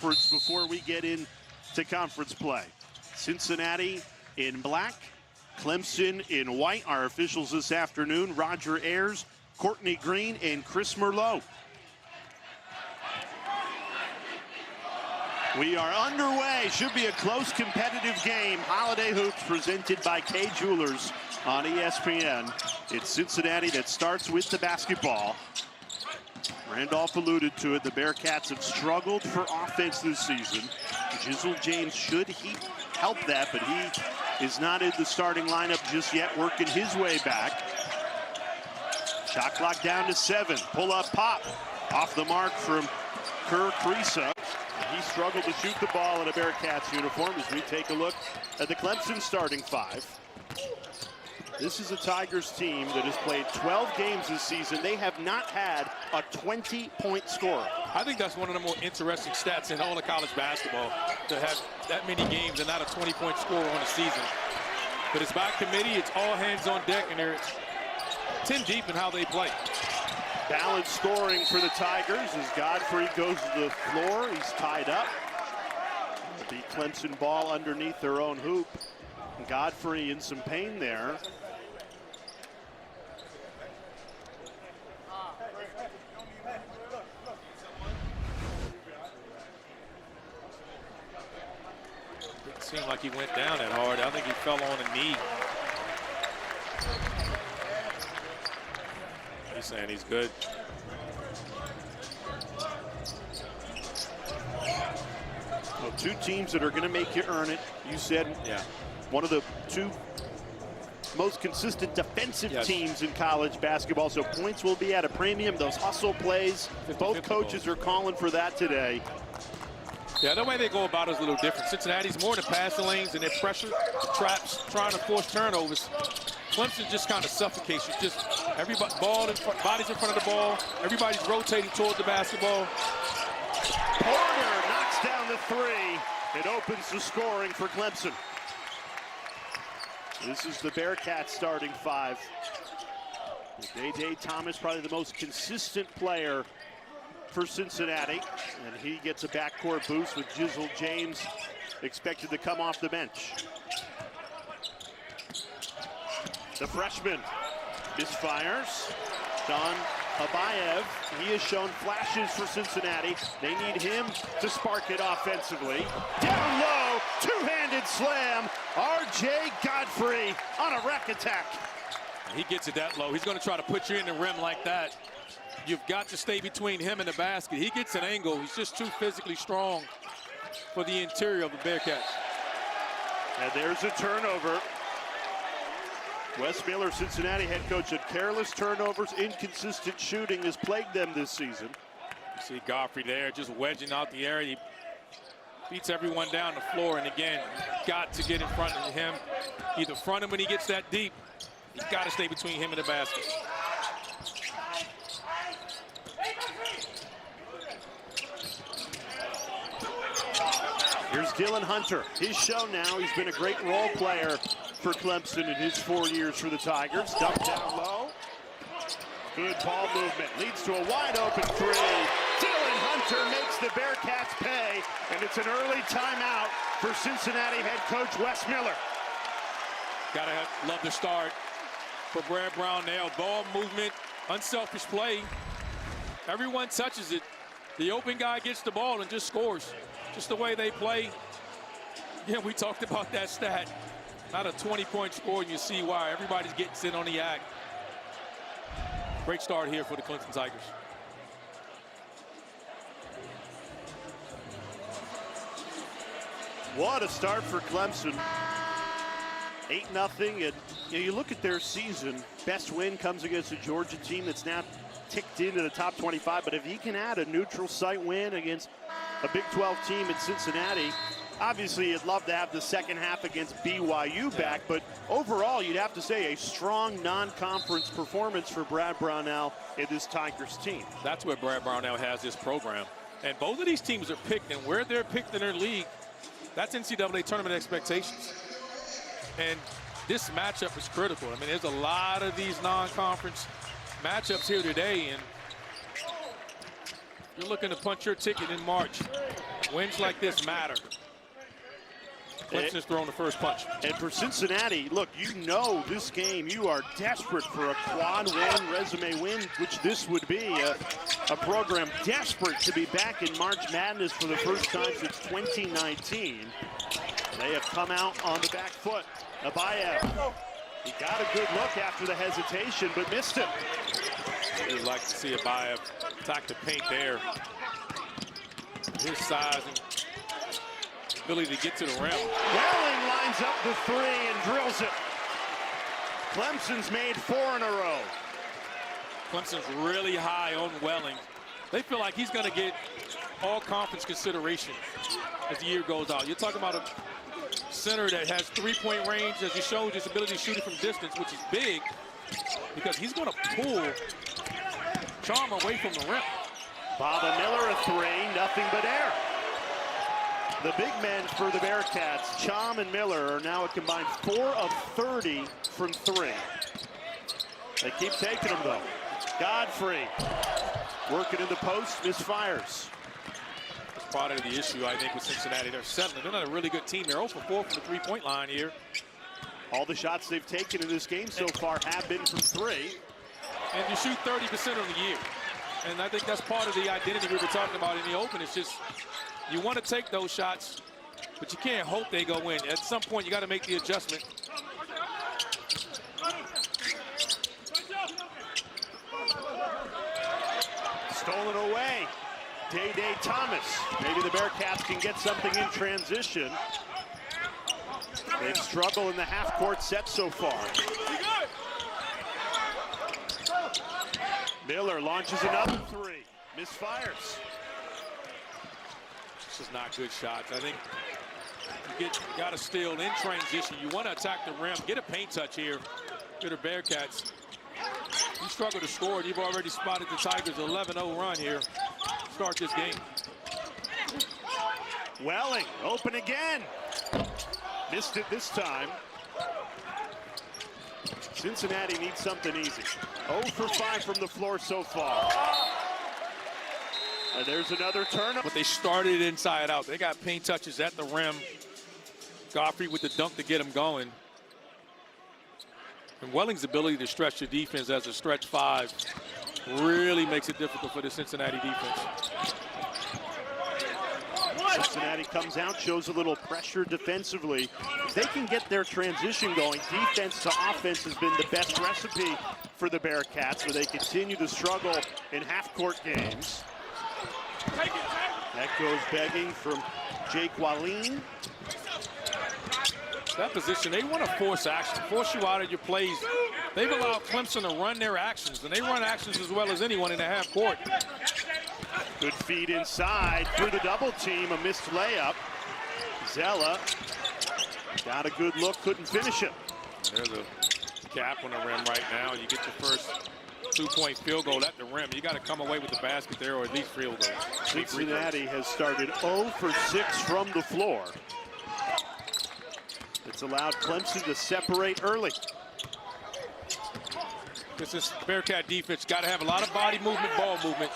conference before we get into conference play. Cincinnati in black, Clemson in white. Our officials this afternoon, Roger Ayers, Courtney Green, and Chris Merlot. We are underway. Should be a close, competitive game. Holiday Hoops presented by Kay Jewelers on ESPN. It's Cincinnati that starts with the basketball. Randolph alluded to it. The Bearcats have struggled for offense this season. Jizzle James should help that, but he is not in the starting lineup just yet, working his way back. Shot clock down to 7. Pull-up pop off the mark from Kerr Kriisa. He struggled to shoot the ball in a Bearcats uniform as we take a look at the Clemson starting 5. This is a Tigers team that has played 12 games this season. They have not had a 20-point scorer. I think that's one of the more interesting stats in all of college basketball, to have that many games and not a 20-point scorer on the season. But it's by committee, it's all hands on deck, and they're 10 deep in how they play. Balanced scoring for the Tigers as Godfrey goes to the floor. He's tied up. The Clemson ball underneath their own hoop. Godfrey in some pain there. Didn't seem like he went down that hard. I think he fell on a knee. He's saying he's good. Well, two teams that are going to make you earn it. You said, yeah, one of the two most consistent defensive teams in college basketball, so points will be at a premium. Those hustle plays, both coaches are calling for that today. Yeah, the way they go about it is a little different. Cincinnati's more in the passing lanes and their pressure traps, trying to force turnovers. Clemson just kind of suffocates you. Just everybody, bodies in front of the ball. Everybody's rotating toward the basketball. Porter knocks down the 3. It opens the scoring for Clemson. This is the Bearcats starting 5. Day Thomas, probably the most consistent player for Cincinnati. And he gets a backcourt boost with Jizzle James expected to come off the bench. The freshman misfires. Don Abayev, he has shown flashes for Cincinnati. They need him to spark it offensively. Down low, two-handed slam. R.J. Godfrey on a rack attack. He gets it that low. He's going to try to put you in the rim like that. You've got to stay between him and the basket. He gets an angle. He's just too physically strong for the interior of the Bearcats. And there's a turnover. Wes Miller, Cincinnati head coach, said careless turnovers, inconsistent shooting has plagued them this season. You see Godfrey there just wedging out the area. He beats everyone down the floor, and again, got to get in front of him. Either front him when he gets that deep. He's got to stay between him and the basket. Here's Dillon Hunter. His show now. He's been a great role player for Clemson in his 4 years for the Tigers. Dumped down low. Good ball movement. Leads to a wide open 3. Dillon Hunter makes the Bearcats pay, and it's an early timeout for Cincinnati head coach Wes Miller. Gotta love the start for Brad Brownell. Ball movement, unselfish play. Everyone touches it. The open guy gets the ball and just scores. Just the way they play. Yeah, we talked about that stat. Not a 20-point score, and you see why. Everybody's getting in on the act. Great start here for the Clemson Tigers. What a start for Clemson. 8-0, and you look at their season. Best win comes against a Georgia team that's now ticked into the top 25, but if he can add a neutral site win against a Big 12 team in Cincinnati, obviously you'd love to have the second half against BYU back, but overall you'd have to say a strong non-conference performance for Brad Brownell and this Tigers team. That's where Brad Brownell has this program. And both of these teams are picked, and where they're picked in their league, that's NCAA tournament expectations. And this matchup is critical. I mean, there's a lot of these non-conference matchups here today, and you're looking to punch your ticket in March. Wins like this matter. Clemson's throwing the first punch. And for Cincinnati, look, you know this game, you are desperate for a quad one resume win, which this would be. A program desperate to be back in March Madness for the first time since 2019. They have come out on the back foot. Abayev, he got a good look after the hesitation, but missed it. You'd like to see Abayev attack the paint there. His size and ability to get to the rim. Welling lines up the three and drills it. Clemson's made 4 in a row. Clemson's really high on Welling. They feel like he's going to get all conference consideration as the year goes out. You're talking about a center that has three-point range, as he showed his ability to shoot it from distance, which is big because he's going to pull Charm away from the rim. Baba Miller a three, nothing but air. The big men for the Bearcats, Chom and Miller, are now a combined 4 of 30 from 3. They keep taking them, though. Godfrey working in the post, misfires. That's part of the issue, I think, with Cincinnati. They're settling. They're not a really good team. They're 0 for 4 from the three-point line here. All the shots they've taken in this game so far have been from 3. And you shoot 30% on the year. And I think that's part of the identity we were talking about in the open. It's just you want to take those shots, but you can't hope they go in. At some point, you got to make the adjustment. Stolen away. Day Thomas. Maybe the Bearcats can get something in transition. They've struggled in the half-court set so far. Miller launches another 3. Misfires. This is not good shots. I think you got to steal in transition. You want to attack the rim. Get a paint touch here to the Bearcats. You struggle to score, and you've already spotted the Tigers' 11-0 run here. Start this game. Welling, open again. Missed it this time. Cincinnati needs something easy. 0 for 5 from the floor so far. And there's another turnover. But they started inside out. They got paint touches at the rim. Godfrey with the dunk to get him going. And Welling's ability to stretch the defense as a stretch 5 really makes it difficult for the Cincinnati defense. Cincinnati comes out, shows a little pressure defensively. If they can get their transition going, defense to offense has been the best recipe for the Bearcats, where they continue to struggle in half-court games. That goes begging from Jake Wallin. That position, they want to force action, force you out of your plays. They've allowed Clemson to run their actions, and they run actions as well as anyone in the half court. Good feed inside through the double team, a missed layup. Zella got a good look, couldn't finish it. There's a cap on the rim right now. You get your first 2-point field goal at the rim. You got to come away with the basket there, or at least field goal. Cincinnati has started 0 for 6 from the floor. It's allowed Clemson to separate early. This is Bearcat defense. Got to have a lot of body movement, ball movement.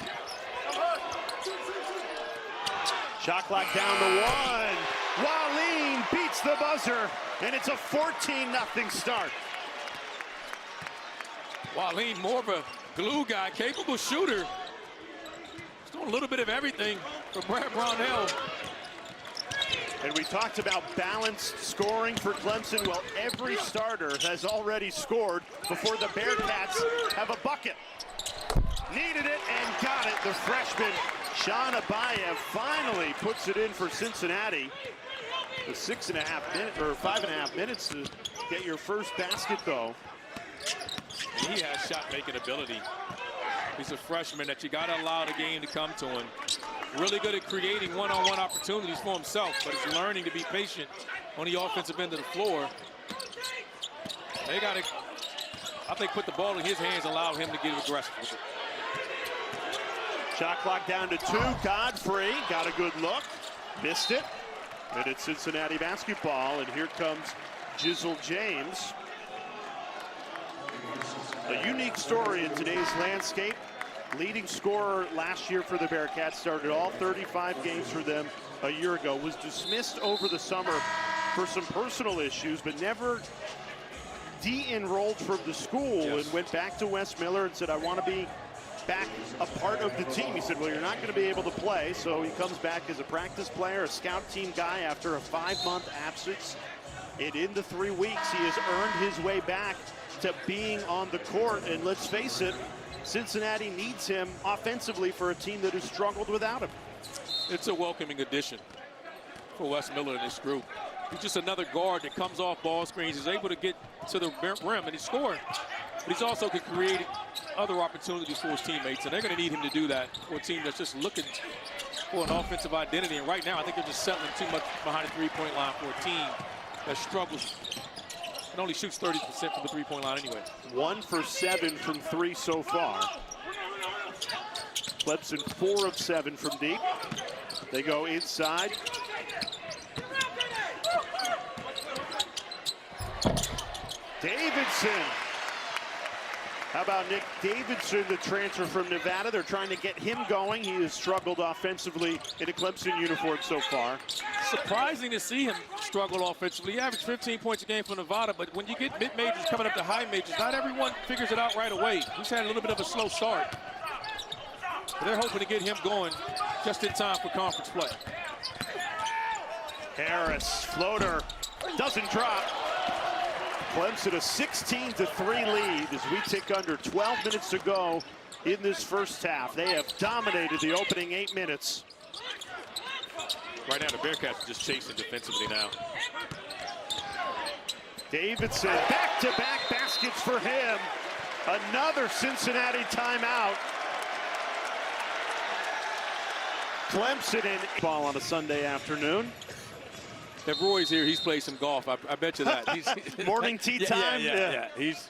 Shot clock down to 1. Wallin beats the buzzer, and it's a 14-0 start. Wallin, more of a glue guy, capable shooter. He's doing a little bit of everything for Brad Brownell. And we talked about balanced scoring for Clemson. Well, every starter has already scored before the Bearcats have a bucket. Needed it and got it. The freshman, Sean Abayev, finally puts it in for Cincinnati. The 5.5 minutes to get your first basket, though. He has shot-making ability. He's a freshman that you got to allow the game to come to him. Really good at creating one-on-one opportunities for himself, but he's learning to be patient on the offensive end of the floor. They got to, I think, put the ball in his hands, allow him to get aggressive with it. Shot clock down to 2. Godfrey got a good look, missed it. And it's Cincinnati basketball, and here comes Jizzle James. A unique story in today's landscape. leading scorer last year for the Bearcats, started all 35 games for them a year ago, was dismissed over the summer for some personal issues, but never de-enrolled from the school and went back to West Miller and said, I want to be back a part of the team. He said, well, you're not going to be able to play, so he comes back as a practice player, a scout team guy after a 5-month absence. And in the 3 weeks, he has earned his way back to being on the court. And let's face it, Cincinnati needs him offensively for a team that has struggled without him. It's a welcoming addition for Wes Miller in this group. He's just another guard that comes off ball screens. He's able to get to the rim and he's scoring. But he's also could create other opportunities for his teammates, and they're going to need him to do that for a team that's just looking for an offensive identity. And right now, I think they're just settling too much behind the three-point line for a team that struggles and only shoots 30% from the three-point line anyway. 1 for 7 from 3 so far. Clemson 4 of 7 from deep. They go inside. Davidson. How about Nick Davidson, the transfer from Nevada? They're trying to get him going. He has struggled offensively in a Clemson uniform so far. Surprising to see him struggle offensively. He averaged 15 points a game for Nevada, but when you get mid-majors coming up to high majors, not everyone figures it out right away. He's had a little bit of a slow start. But they're hoping to get him going just in time for conference play. Harris, floater, doesn't drop. Clemson a 16-3 lead as we tick under 12 minutes to go in this first half. They have dominated the opening 8 minutes. Right now, the Bearcats are just chasing defensively now. Davidson, back-to-back baskets for him. Another Cincinnati timeout. Clemson in ball on a Sunday afternoon. If Roy's here, he's played some golf. I bet you that. He's morning tea time. Yeah. He's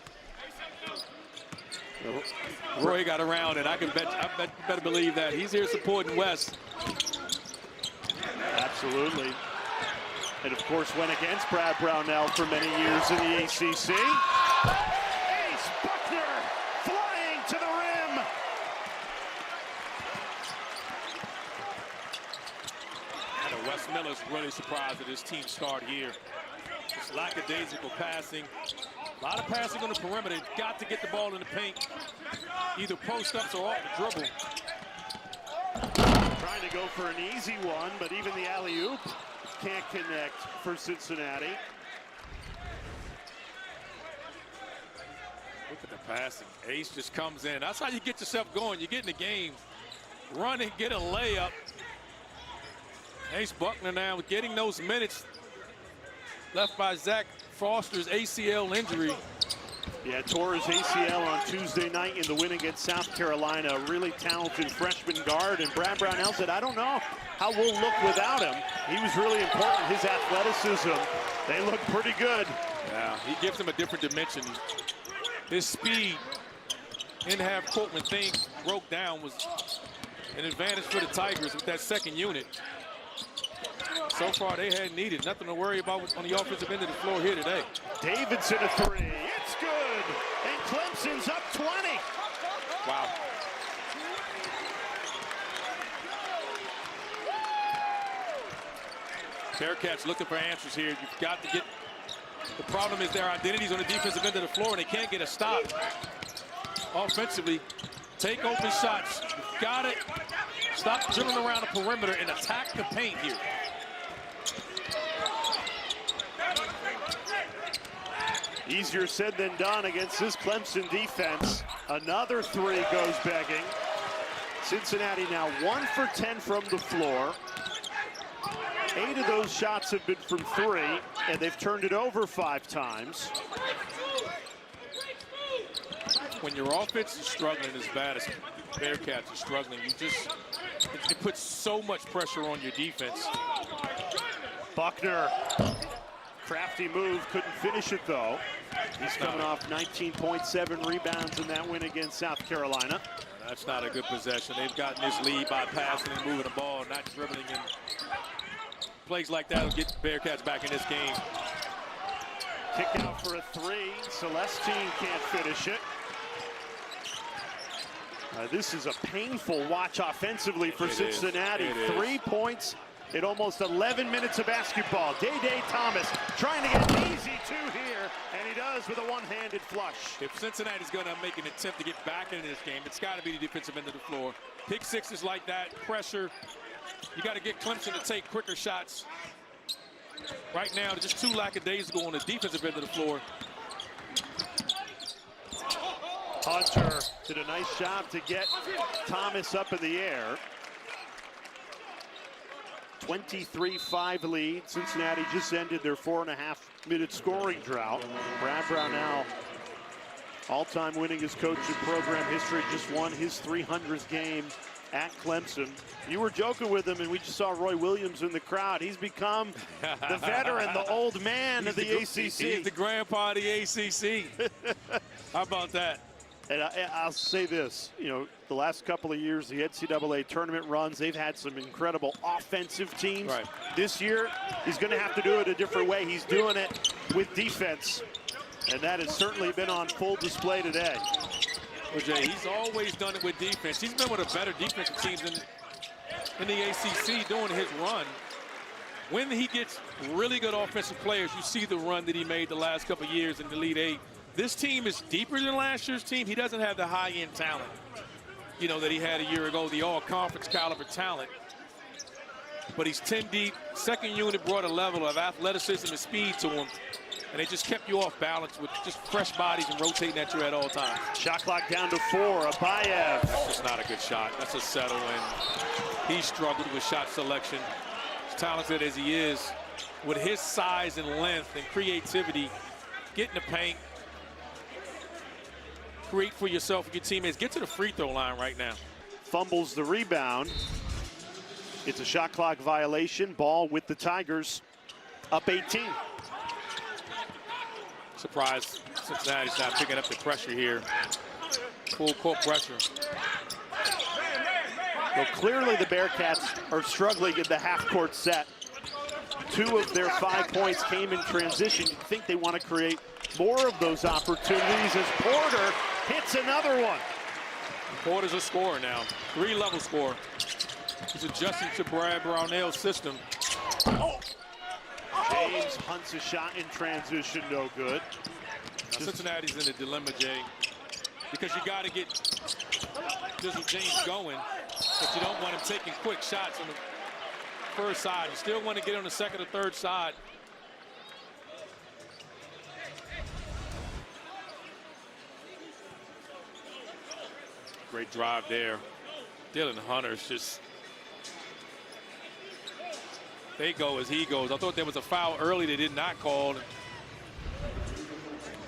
Roy got around, and I better believe that he's here supporting Wes. Absolutely. And of course, went against Brad Brownell for many years in the ACC. Ace Buckner flying to the rim. Wes Miller's really surprised at his team start here. It's lackadaisical passing. A lot of passing on the perimeter. They've got to get the ball in the paint, either post-ups or off the dribble. Trying to go for an easy one, but even the alley-oop can't connect for Cincinnati. Look at the passing. Ace just comes in. That's how you get yourself going. You get in the game, run and get a layup. Ace Buckner now getting those minutes left by Zach Foster's ACL injury. Yeah, tore his ACL on Tuesday night in the win against South Carolina. A really talented freshman guard. And Brad Brownell said, I don't know how we'll look without him. He was really important. His athleticism, they look pretty good. Yeah, he gives them a different dimension. His speed in half court when things broke down was an advantage for the Tigers with that second unit. So far, they hadn't needed nothing to worry about on the offensive end of the floor here today. Davidson a 3. It's good. And Clemson's up 20. Wow. Bearcats looking for answers here. You've got to get. The problem is their identities on the defensive end of the floor, and they can't get a stop offensively. Take open shots. You've got it. Stop dribbling around the perimeter and attack the paint here. Easier said than done against this Clemson defense. Another 3 goes begging. Cincinnati now 1 for 10 from the floor. 8 of those shots have been from 3, and they've turned it over 5 times. When your offense is struggling as bad as Bearcats are struggling, it puts so much pressure on your defense. Buckner, crafty move, couldn't finish it though. He's coming off 19.7 rebounds in that win against South Carolina. That's not a good possession. They've gotten this lead by passing and moving the ball, not dribbling. And plays like that will get the Bearcats back in this game. Kick out for a 3. Celestine can't finish it. This is a painful watch offensively for Cincinnati. 3 points in almost 11 minutes of basketball. Day Thomas trying to get an easy 2 here, and he does with a one-handed flush. If Cincinnati's going to make an attempt to get back into this game, it's got to be the defensive end of the floor. Pick sixes like that, pressure. You got to get Clemson to take quicker shots. Right now, just 2 lackadaisical on the defensive end of the floor. Hunter did a nice job to get Thomas up in the air. 23-5 lead. Cincinnati just ended their 4.5-minute scoring drought. Brad Brownell, all-time winningest coach in program history, just won his 300th game at Clemson. You were joking with him, and we just saw Roy Williams in the crowd. He's become the veteran, the old man of the ACC. He's the grandpa of the ACC. How about that? And I'll say this, you know, the last couple of years, the NCAA tournament runs, they've had some incredible offensive teams. Right. This year, he's going to have to do it a different way. He's doing it with defense, and that has certainly been on full display today. Well, Jay, he's always done it with defense. He's been with a better defensive team in the ACC doing his run. When he gets really good offensive players, you see the run that he made the last couple of years in the Elite Eight. This team is deeper than last year's team. He doesn't have the high-end talent, you know, that he had a year ago, the all-conference caliber talent. But he's 10 deep. Second unit brought a level of athleticism and speed to him. And they just kept you off balance with just fresh bodies and rotating at you at all times. Shot clock down to 4. Abayev. That's just not a good shot. That's a settle, and he struggled with shot selection. As talented as he is, with his size and length and creativity, get in the paint, create for yourself and your teammates. Get to the free throw line right now. Fumbles the rebound. It's a shot clock violation. Ball with the Tigers. Up 18. Surprised Cincinnati's not picking up the pressure here. Full court pressure. Well, clearly the Bearcats are struggling in the half-court set. 2 of their 5 points came in transition. You think they want to create more of those opportunities as Porter hits another one. Porter's a scorer now. 3-level scorer. He's adjusting to Brad Brownell's system. Oh. James hunts a shot in transition, no good. Now, Cincinnati's in a dilemma, Jay, because you got to get James going, but you don't want him taking quick shots on the first side. You still want to get on the second or third side. Great drive there. Dillon Hunter's just, they go as he goes. I thought there was a foul early they did not call.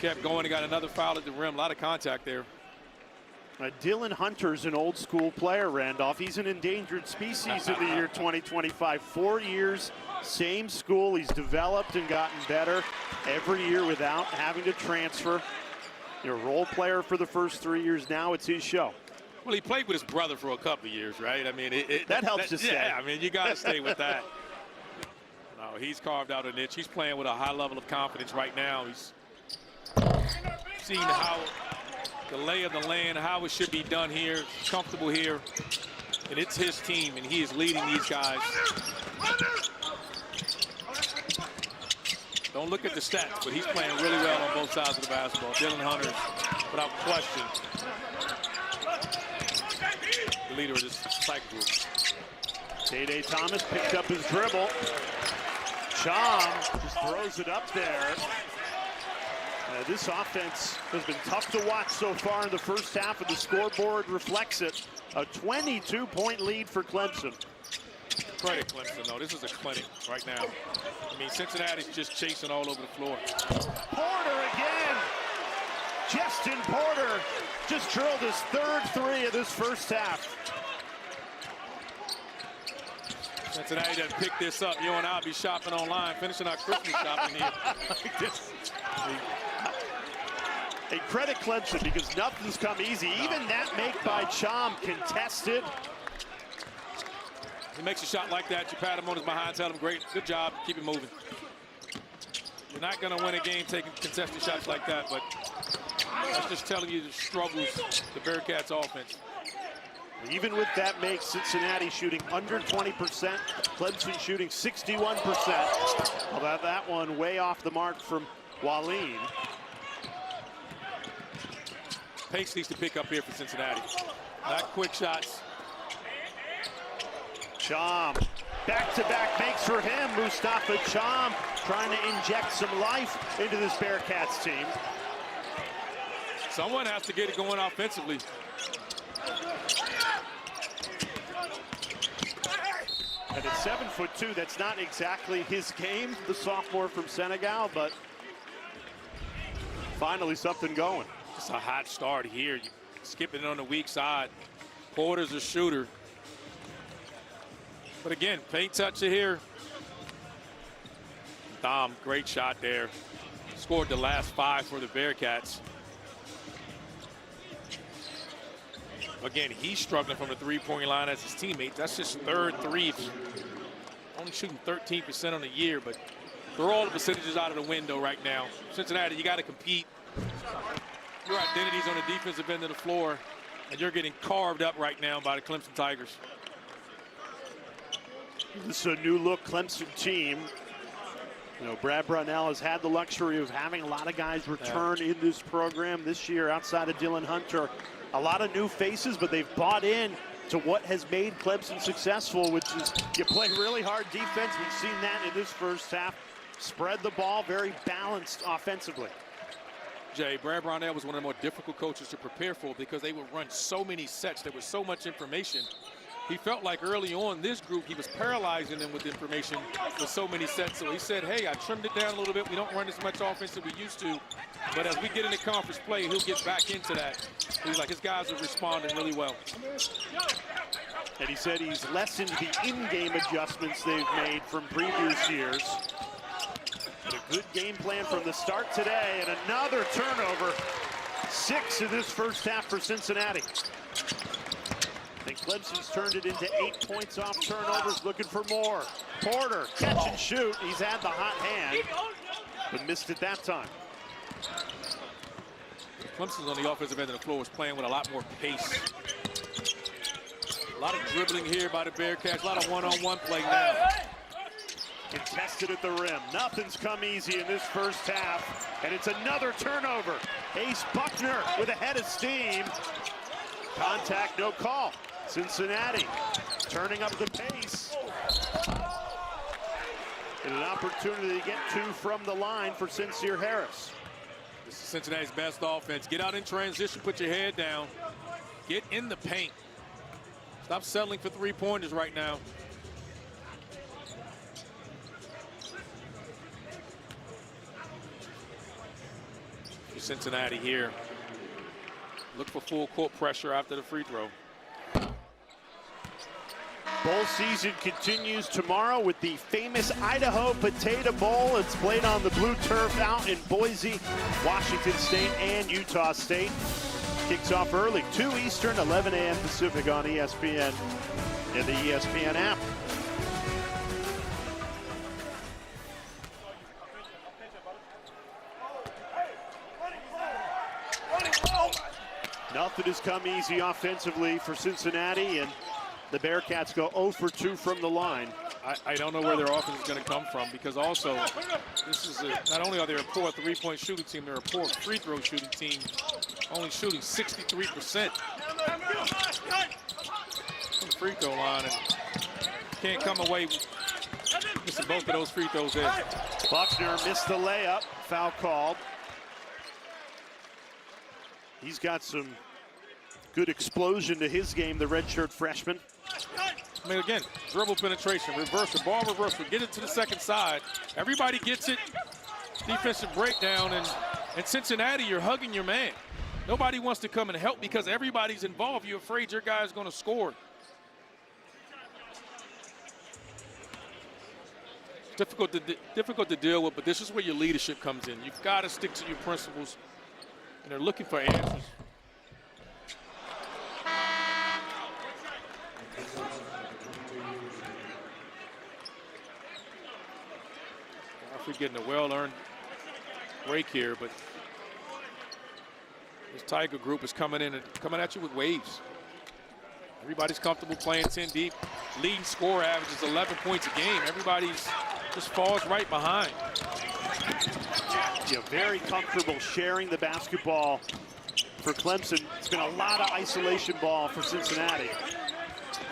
Kept going and got another foul at the rim. A lot of contact there. Dillon Hunter's an old school player, Randolph. He's an endangered species in the year 2025. 4 years, same school. He's developed and gotten better every year without having to transfer. You're a role player for the first 3 years. Now it's his show. Well, he played with his brother for a couple of years, right? I mean, that helps to stay. Yeah, I mean, you got to stay with that. No, he's carved out a niche. He's playing with a high level of confidence right now. He's seeing how the lay of the land, how it should be done here. He's comfortable here, and it's his team, and he is leading these guys. Don't look at the stats, but he's playing really well on both sides of the basketball. Dillon Hunter, without question, the leader of this Tiger group. Day Thomas picked up his dribble. Cham just throws it up there. This offense has been tough to watch so far in the first half, and the scoreboard reflects it. A 22-point lead for Clemson. Credit Clemson, though. This is a clinic right now. I mean, Cincinnati's just chasing all over the floor. Porter again. Justin Porter just drilled his 3rd 3 of this first half. Cincinnati doesn't pick this up. You and I'll be shopping online, finishing our Christmas shopping here. Hey, credit Clemson because nothing's come easy. Even that make by Cham contested. He makes a shot like that, you pat him on his behind, tell him, great, good job, keep it moving. You're not going to win a game taking contested shots like that, but that's just telling you the struggles the Bearcats offense. Even with that make, Cincinnati shooting under 20%, Clemson shooting 61%. Although that one way off the mark from Wallin. Pace needs to pick up here for Cincinnati. Not quick shots. Cham, back-to-back makes for him. Mustafa Cham trying to inject some life into this Bearcats team. Someone has to get it going offensively. And at 7'2", that's not exactly his game, the sophomore from Senegal, but finally something going. It's a hot start here. You skipping it on the weak side. Porter's a shooter. But again, paint toucher here. Dom, great shot there. Scored the last 5 for the Bearcats. Again, he's struggling from the three-point line as his teammates. That's his 3rd three. Only shooting 13% on the year, but throw all the percentages out of the window right now. Cincinnati, you got to compete. Your identity's on the defensive end of the floor, and you're getting carved up right now by the Clemson Tigers. This is a new look Clemson team. You know, Brad Brownell has had the luxury of having a lot of guys return in this program this year outside of Dillon Hunter. A lot of new faces, but they've bought in to what has made Clemson successful, which is you play really hard defense. We've seen that in this first half. Spread the ball, very balanced offensively. Jay, Brad Brownell was one of the more difficult coaches to prepare for because they would run so many sets. There was so much information. He felt like early on this group, he was paralyzing them with information with so many sets. So he said, hey, I trimmed it down a little bit. We don't run as much offense as we used to. But as we get into conference play, he'll get back into that. He's like, his guys are responding really well. And he said he's lessened the in-game adjustments they've made from previous years. But a good game plan from the start today, and another turnover. 6 in this first half for Cincinnati. I think Clemson's turned it into 8 points off turnovers, looking for more. Porter, catch and shoot. He's had the hot hand, but missed it that time. Clemson's on the offensive end of the floor is playing with a lot more pace. A lot of dribbling here by the Bearcats, a lot of one-on-one play now. Contested at the rim. Nothing's come easy in this first half, and it's another turnover. Ace Buckner with a head of steam. Contact, no call. Cincinnati turning up the pace. And an opportunity to get 2 from the line for Sincere Harris. This is Cincinnati's best offense. Get out in transition, put your head down. Get in the paint. Stop settling for three-pointers right now. Cincinnati here. Look for full court pressure after the free throw. Bowl season continues tomorrow with the famous Idaho Potato Bowl. It's played on the blue turf out in Boise, Washington State, and Utah State. Kicks off early, 2 Eastern, 11 a.m. Pacific on ESPN and the ESPN app. Nothing has come easy offensively for Cincinnati, and the Bearcats go 0 for 2 from the line. I don't know where their offense is going to come from, because also this is not only are they a poor three-point shooting team, they're a poor free throw shooting team, only shooting 63% from the free throw line, and can't come away missing both of those free throws there. Buckner missed the layup, foul called. He's got some good explosion to his game, the redshirt freshman. I mean, again, dribble penetration, reversal, ball reversal, get it to the second side. Everybody gets it, defensive breakdown, and Cincinnati, you're hugging your man. Nobody wants to come and help because everybody's involved. You're afraid your guy's going to score. Difficult to deal with, but this is where your leadership comes in. You've got to stick to your principles, and they're looking for answers. We're getting a well-earned break here, but this Tiger group is coming in and coming at you with waves. Everybody's comfortable playing 10 deep. Leading score average is 11 points a game. Everybody's just falls right behind. Yeah, very comfortable sharing the basketball for Clemson. It's been a lot of isolation ball for Cincinnati.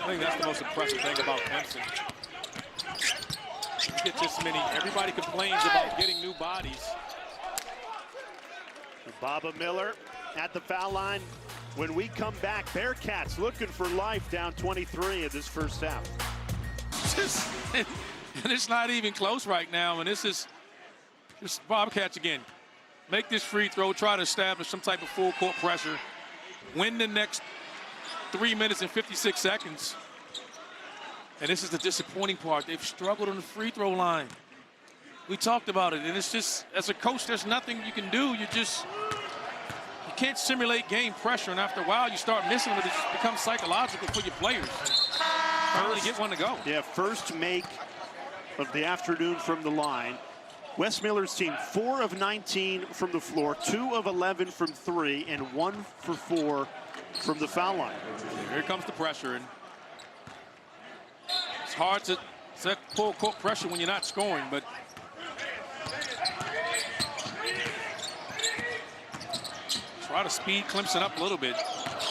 I think that's the most impressive thing about Clemson. You get this many, everybody complains about getting new bodies. Baba Miller at the foul line. When we come back, Bearcats looking for life, down 23 in this first half. And it's not even close right now. And this is just Bobcats again. Make this free throw, try to establish some type of full court pressure. Win the next 3 minutes and 56 seconds. And this is the disappointing part. They've struggled on the free throw line. We talked about it, and it's just, as a coach, there's nothing you can do. You can't simulate game pressure, and after a while, you start missing it. It becomes psychological for your players. Finally get one to go. Yeah, first make of the afternoon from the line. Wes Miller's team, 4 of 19 from the floor, 2 of 11 from 3, and 1 for 4 from the foul line. Here comes the pressure, and it's hard to set full court pressure when you're not scoring, but try to speed Clemson up a little bit.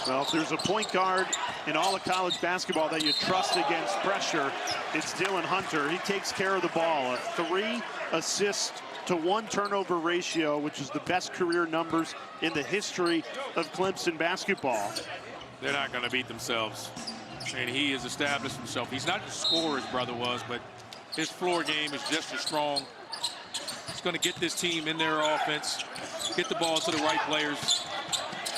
Well, if there's a point guard in all of college basketball that you trust against pressure, it's Dillon Hunter. He takes care of the ball. A 3 assist to 1 turnover ratio, which is the best career numbers in the history of Clemson basketball. They're not going to beat themselves. And he has established himself. He's not the scorer his brother was, but his floor game is just as strong. He's going to get this team in their offense, get the ball to the right players.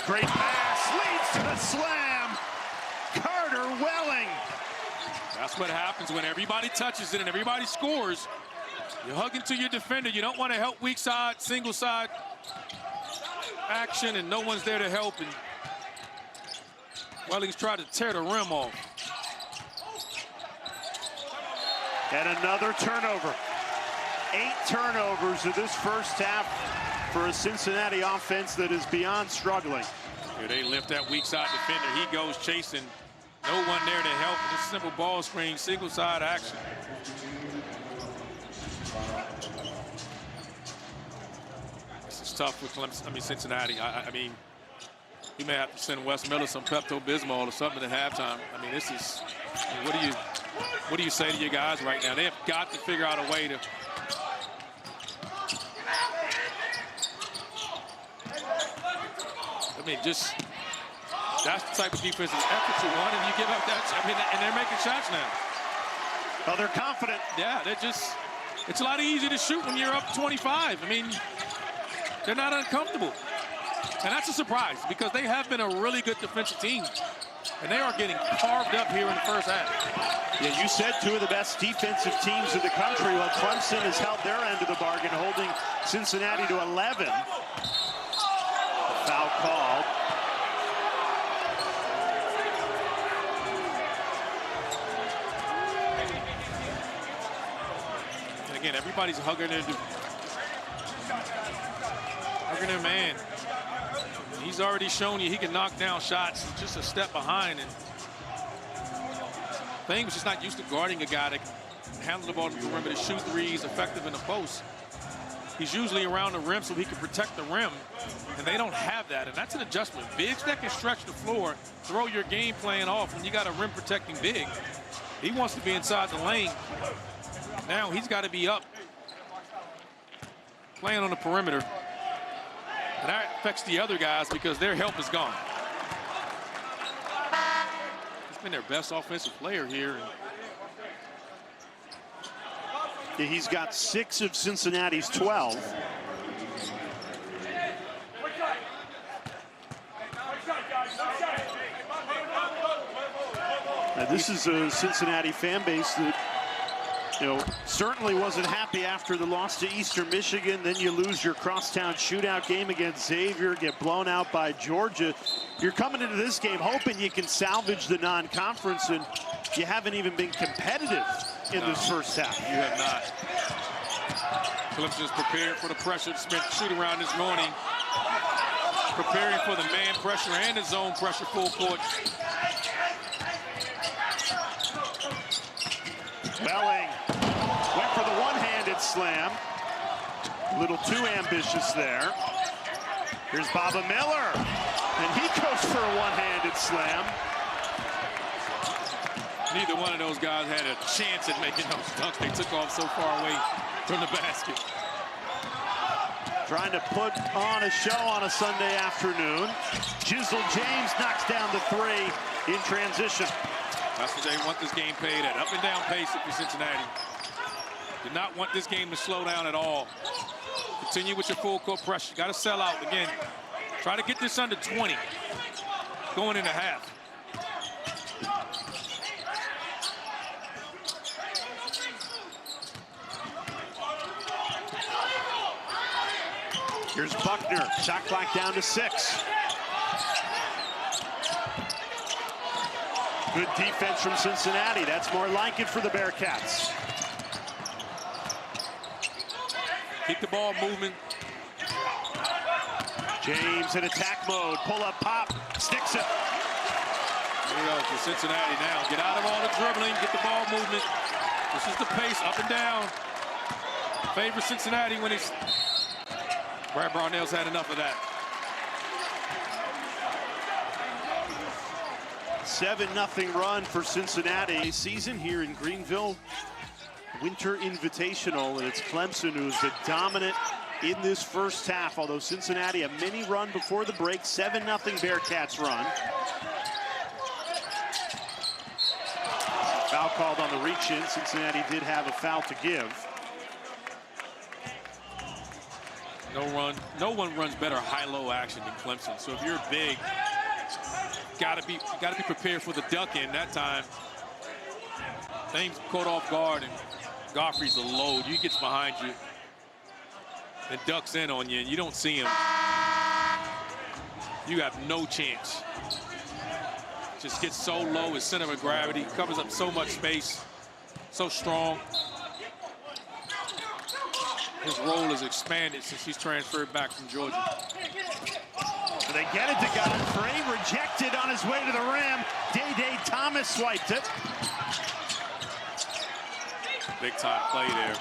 Great pass, leads to the slam. Carter Welling. That's what happens when everybody touches it and everybody scores. You hug into your defender. You don't want to help weak side, single side action, and no one's there to help. And Welling's tried to tear the rim off. And another turnover. 8 turnovers in this first half for a Cincinnati offense that is beyond struggling. Here they lift that weak side defender. He goes chasing. No one there to help. Just simple ball screen, single side action. This is tough for Clemson. I mean, Cincinnati. I mean, you may have to send Wes Miller some Pepto-Bismol or something at halftime. I mean, this is. I mean, what do you say to your guys right now? They have got to figure out a way to. I mean, just that's the type of defensive effort you want, and you give up that. I mean, and they're making shots now. Oh, they're confident. Yeah, they're just. It's a lot easier to shoot when you're up 25. I mean, they're not uncomfortable, and that's a surprise because they have been a really good defensive team, and they are getting carved up here in the first half. Yeah, you said 2 of the best defensive teams in the country. Well, Clemson has held their end of the bargain, holding Cincinnati to 11. Foul called. And again, everybody's hugging their man. He's already shown you he can knock down shots just a step behind. And Thing was just not used to guarding a guy that can handle the ball to the perimeter, shoot threes, effective in the post. He's usually around the rim so he can protect the rim, and they don't have that, and that's an adjustment. Bigs that can stretch the floor, throw your game plan off when you got a rim protecting big. He wants to be inside the lane. Now he's got to be up, playing on the perimeter. And that affects the other guys because their help is gone. He's been their best offensive player here. He's got 6 of Cincinnati's 12. Now, this is a Cincinnati fan base that, certainly wasn't happy after the loss to Eastern Michigan. Then you lose your crosstown shootout game against Xavier, get blown out by Georgia. You're coming into this game hoping you can salvage the non-conference, and you haven't even been competitive in this first half. You have not. Clemson's prepared for the pressure that's been shoot around this morning. Preparing for the man pressure and the zone pressure full court. Welling went for the one-handed slam. A little too ambitious there. Here's Baba Miller, and he goes for a one-handed slam. Neither one of those guys had a chance at making those dunks. They took off so far away from the basket. Trying to put on a show on a Sunday afternoon. Jizzle James knocks down the three in transition. That's what they want this game played at. Up and down pace for Cincinnati. Did not want this game to slow down at all. Continue with your full court pressure. Got to sell out again. Try to get this under 20 going into half. Here's Buckner. Shot clock down to 6. Good defense from Cincinnati. That's more like it for the Bearcats. Keep the ball moving. James in attack mode. Pull up, pop, sticks it. There you go for Cincinnati now. Get out of all the dribbling, get the ball movement. This is the pace, up and down. Favor Cincinnati when he's... Brad Brownell's had enough of that. 7-0 run for Cincinnati. Season here in Greenville. Winter Invitational, and it's Clemson who's the dominant in this first half, although Cincinnati a mini run before the break. 7-0 Bearcats run. Foul called on the reach-in. Cincinnati did have a foul to give. No one runs better high-low action than Clemson. So if you're big, gotta be prepared for the duck in that time. Things caught off guard, and Godfrey's a load. He gets behind you and ducks in on you, and you don't see him. You have no chance. Just gets so low, his center of gravity, covers up so much space, so strong. His role has expanded since he's transferred back from Georgia. They get it to Godfrey, rejected on his way to the rim. Day Thomas swiped it. Big time play there.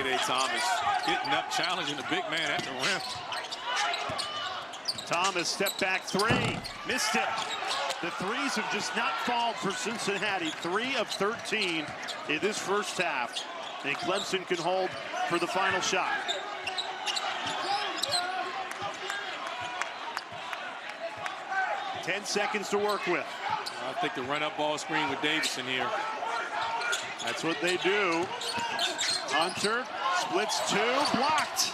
Day Thomas getting up, challenging the big man at the rim. Thomas step back three, missed it. The threes have just not fallen for Cincinnati. 3 of 13 in this first half. And Clemson can hold for the final shot. Ten seconds to work with. I think the run-up ball screen with Davison here. That's what they do. Hunter splits 2, blocked.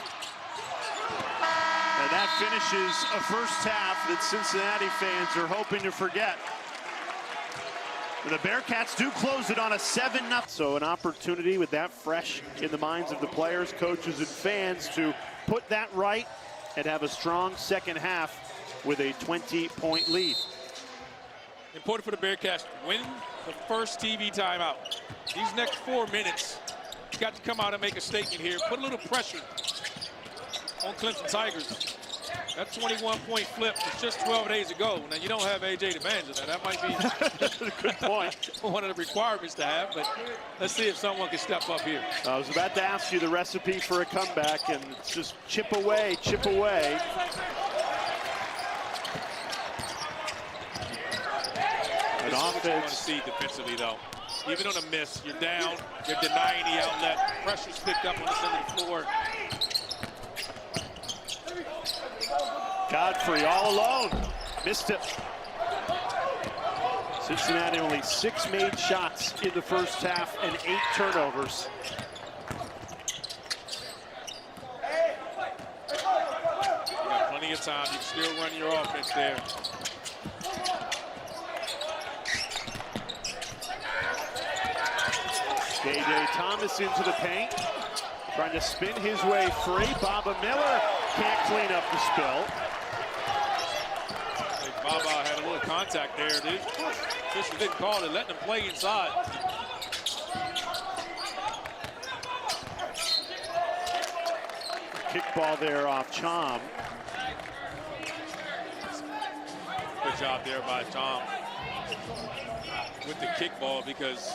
And that finishes a first half that Cincinnati fans are hoping to forget. The Bearcats do close it on a 7-0. So an opportunity with that fresh in the minds of the players, coaches, and fans to put that right and have a strong second half with a 20-point lead. Important for the Bearcats to win the first TV timeout. These next 4 minutes, you got to come out and make a statement here. Put a little pressure on Clemson Tigers. That 21-point flip was just 12 days ago. Now, you don't have A.J. DeBanza. Now, that might be a good point. One of the requirements to have, but let's see if someone can step up here. I was about to ask you the recipe for a comeback, and it's just chip away, chip away. This is what you want to see defensively, though. Even on a miss, you're down, you're denying the outlet. Pressure's picked up on the center of the floor. Godfrey all alone. Missed it. Cincinnati only 6 made shots in the first half and 8 turnovers. You got plenty of time. You can still run your offense there. Day Thomas into the paint. Trying to spin his way free. Baba Miller can't clean up the spill. Baba had a little contact there. Fisher didn't call it, letting him play inside. Kickball there off Chom. Good job there by Tom. with the kickball because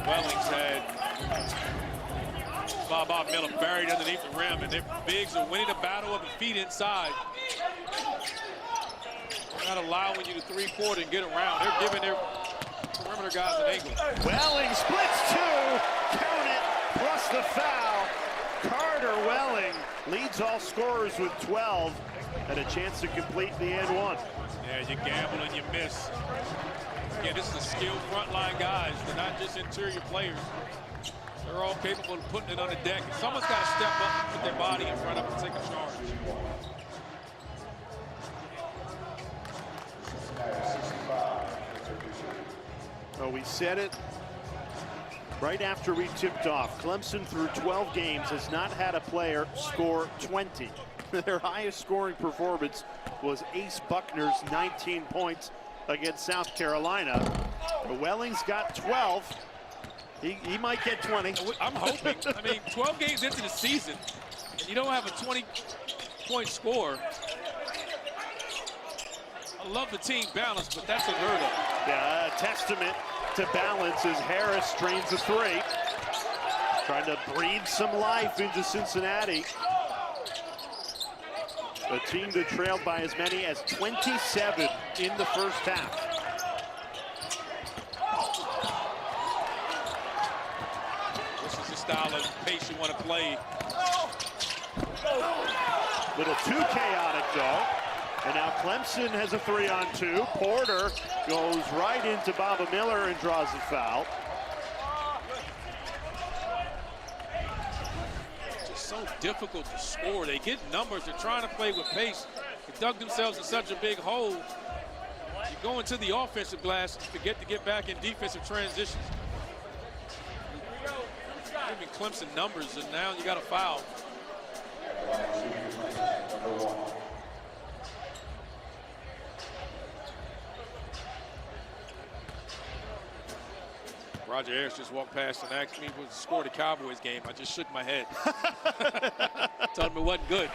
Wellings had Bob Miller buried underneath the rim, and their bigs are winning the battle of the feet inside. They're not allowing you to three-quarter and get around. They're giving their perimeter guys an angle. Welling splits two, count it, plus the foul. Carter Welling leads all scorers with 12 and a chance to complete the and one. Yeah, you gamble and you miss. Again, this is a skilled frontline guys. They're not just interior players. They're all capable of putting it on the deck. Someone's got to step up and put their body in front of them and take a charge. Oh, we said it right after we tipped off. Clemson through 12 games has not had a player score 20. Their highest scoring performance was Ace Buckner's 19 points against South Carolina. Welling's got 12. He might get 20. I'm hoping. I mean, 12 games into the season, and you don't have a 20-point score. I love the team balance, but that's unheard of. Yeah, a testament to balance as Harris strains a three. Trying to breathe some life into Cincinnati. A team that trailed by as many as 27 in the first half. This is the style of pace you want to play. Little too chaotic, though. And now Clemson has a 3-on-2. Porter goes right into Baba Miller and draws a foul. Just so difficult to score. They get numbers. They're trying to play with pace. They dug themselves in such a big hole. You go into the offensive glass and forget to get back in defensive transitions. Giving Clemson numbers, and now you got a foul. Roger Ayers just walked past and asked me what scored the Cowboys game. I just shook my head. Told him it wasn't good.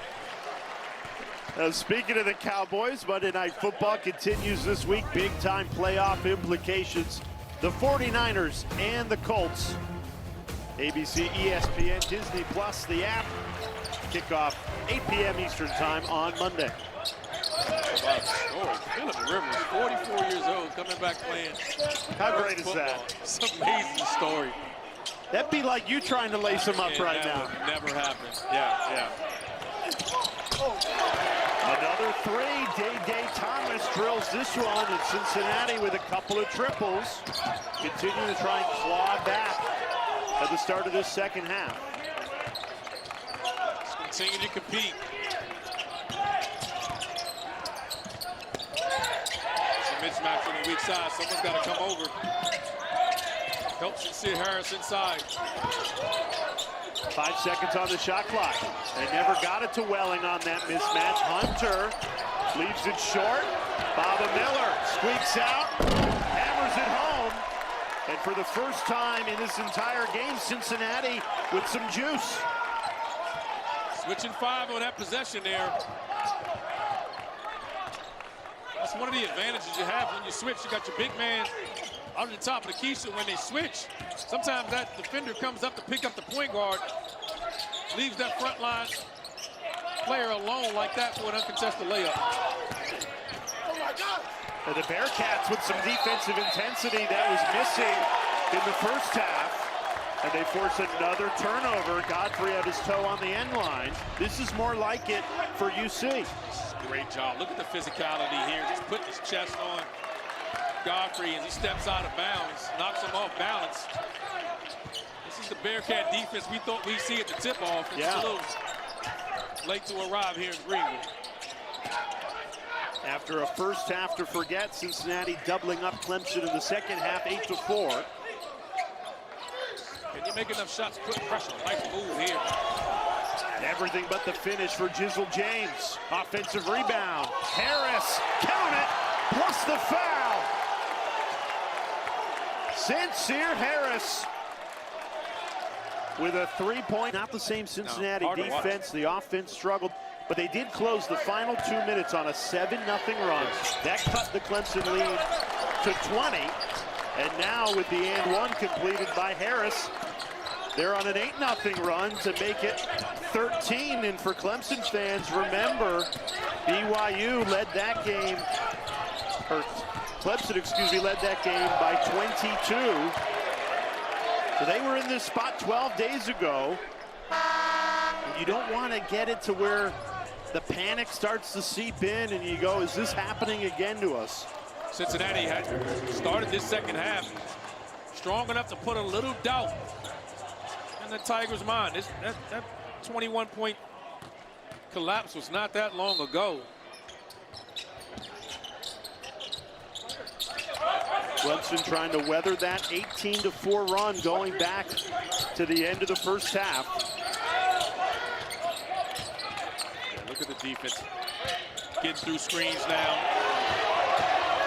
Speaking of the Cowboys, Monday Night Football continues this week. Big-time playoff implications. The 49ers and the Colts. ABC, ESPN, Disney Plus, the app. Kickoff 8 p.m. Eastern Time on Monday. Wow, story. Phillip Rivers, 44 years old, coming back playing. How great is football. that? It's an amazing story. That'd be like you trying to lace him up right that now. Would never happen. Yeah. Another three. Day Thomas drills this one, and Cincinnati with a couple of triples. Continuing to try and claw back at the start of this second half. Let's continue to compete. Mismatch on the weak side. Someone's got to come over. Helps you see Harris inside. 5 seconds on the shot clock. They never got it to Welling on that mismatch. Hunter leaves it short. Baba Miller squeaks out, hammers it home. And for the first time in this entire game, Cincinnati with some juice. Switching 5 on that possession there. That's one of the advantages you have when you switch. You got your big man out at the top of the key, so when they switch, sometimes that defender comes up to pick up the point guard, leaves that front line player alone like that for an uncontested layup. And the Bearcats with some defensive intensity that was missing in the first half. And they force another turnover. Godfrey had his toe on the end line. This is more like it for UC. Great job. Look at the physicality here. Just putting his chest on Godfrey as he steps out of bounds, knocks him off balance. This is the Bearcat defense we thought we'd see at the tip-off. It's a little late to arrive here in Greenwood. After a first half to forget, Cincinnati doubling up Clemson in the second half, 8-4. Can you make enough shots, put pressure? Nice move here. Everything but the finish for Jizzle James. Offensive rebound. Harris, count it, plus the foul. Sincere Harris with a three-point. Not the same Cincinnati defense. The offense struggled, but they did close the final 2 minutes on a 7-0 run. That cut the Clemson lead to 20. And now with the and one completed by Harris, they're on an 8-0 run to make it 13. And for Clemson fans, remember, BYU led that game, or Clemson, excuse me, led that game by 22. So they were in this spot 12 days ago. And you don't want to get it to where the panic starts to seep in and you go, is this happening again to us? Cincinnati had started this second half strong enough to put a little doubt in the Tigers' mind. That 21-point collapse was not that long ago. Clemson trying to weather that 18-4 run going back to the end of the first half. Yeah, look at the defense. Getting through screens now.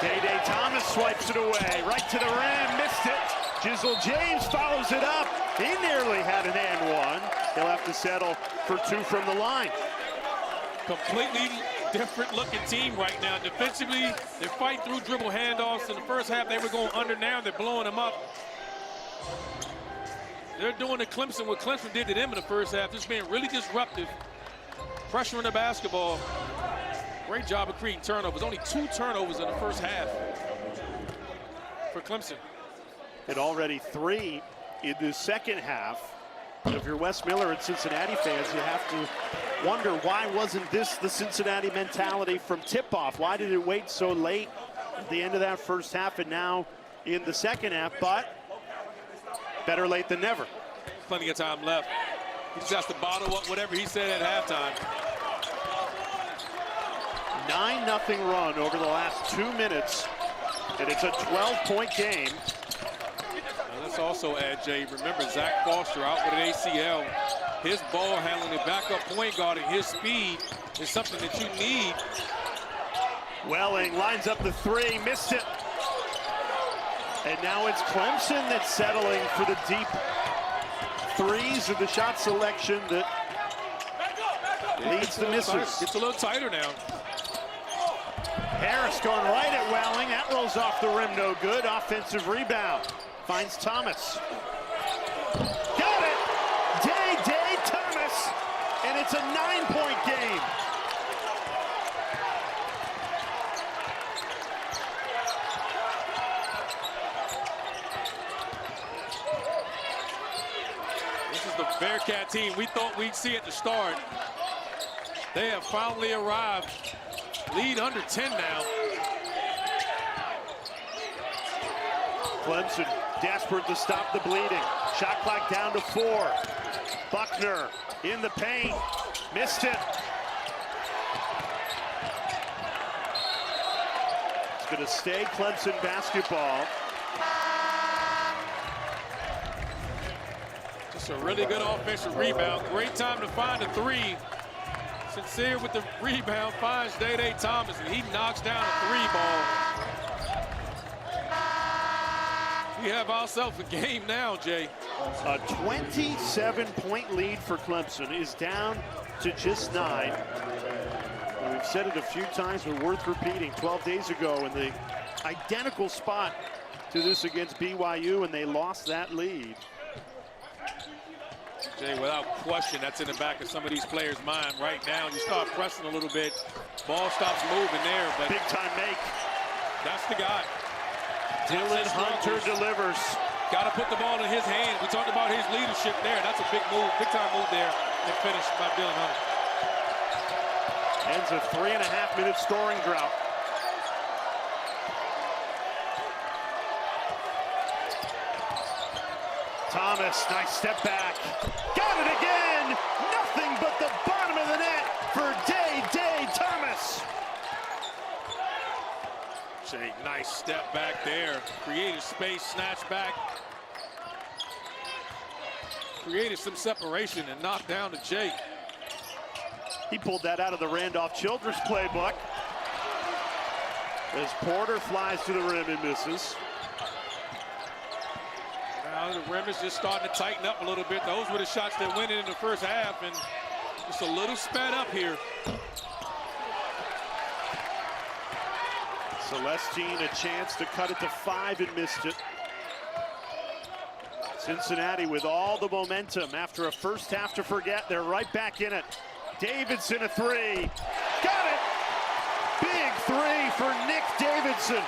Day Thomas swipes it away, right to the rim, missed it. Jizzle James follows it up. He nearly had an and one. He'll have to settle for 2 from the line. Completely different looking team right now. Defensively, they're fighting through dribble handoffs. In the first half, they were going under. Now they're blowing them up. They're doing to Clemson what Clemson did to them in the first half, just being really disruptive, pressuring the basketball. Great job of creating turnovers. Only 2 turnovers in the first half for Clemson. And already 3 in the second half. If you're Wes Miller and Cincinnati fans, you have to wonder, why wasn't this the Cincinnati mentality from tip-off? Why did it wait so late at the end of that first half and now in the second half? But better late than never. Plenty of time left. He just has to bottle up whatever he said at halftime. 9-0 run over the last 2 minutes, and it's a 12-point game. And let's also add, Jay, remember Zach Foster out with an ACL. His ball handling, the backup point guard, and his speed is something that you need. Welling lines up the 3, missed it. And now it's Clemson that's settling for the deep threes of the shot selection that leads the misses. It's a little tighter now. Harris going right at Welling. That rolls off the rim, no good. Offensive rebound. Finds Thomas. Got it! Day Thomas! And it's a 9-point game. This is the Bearcat team we thought we'd see at the start. They have finally arrived. Lead under 10 now. Clemson desperate to stop the bleeding. Shot clock down to 4. Buckner in the paint. Missed it. It's going to stay Clemson basketball. Just a really good offensive rebound. Great time to find a 3. Sincere with the rebound, finds Day Thomas, and he knocks down a 3 ball. We have ourselves a game now, Jay. A 27-point lead for Clemson is down to just 9. We've said it a few times, but worth repeating. 12 days ago in the identical spot to this against BYU, and they lost that lead. Jay, without question, that's in the back of some of these players' mind right now. You start pressing a little bit, ball stops moving there, but big time make. That's the guy. Dillon Hunter delivers. Got to put the ball in his hands. We talked about his leadership there. That's a big move, big time move there, and finished by Dillon Hunter. Ends a 3.5-minute scoring drought. Thomas, nice step back. Got it again! Nothing but the bottom of the net for Day Thomas. Jay, nice step back there. Created space, snatch back. Created some separation and knocked down to Jay. He pulled that out of the Randolph-Childress playbook. As Porter flies to the rim and misses. Now the rim is just starting to tighten up a little bit. Those were the shots that went in the first half, and just a little sped up here. Celestine a chance to cut it to 5 and missed it. Cincinnati with all the momentum after a first half to forget. They're right back in it. Davidson, a three. Got it! Big three for Nick Davidson.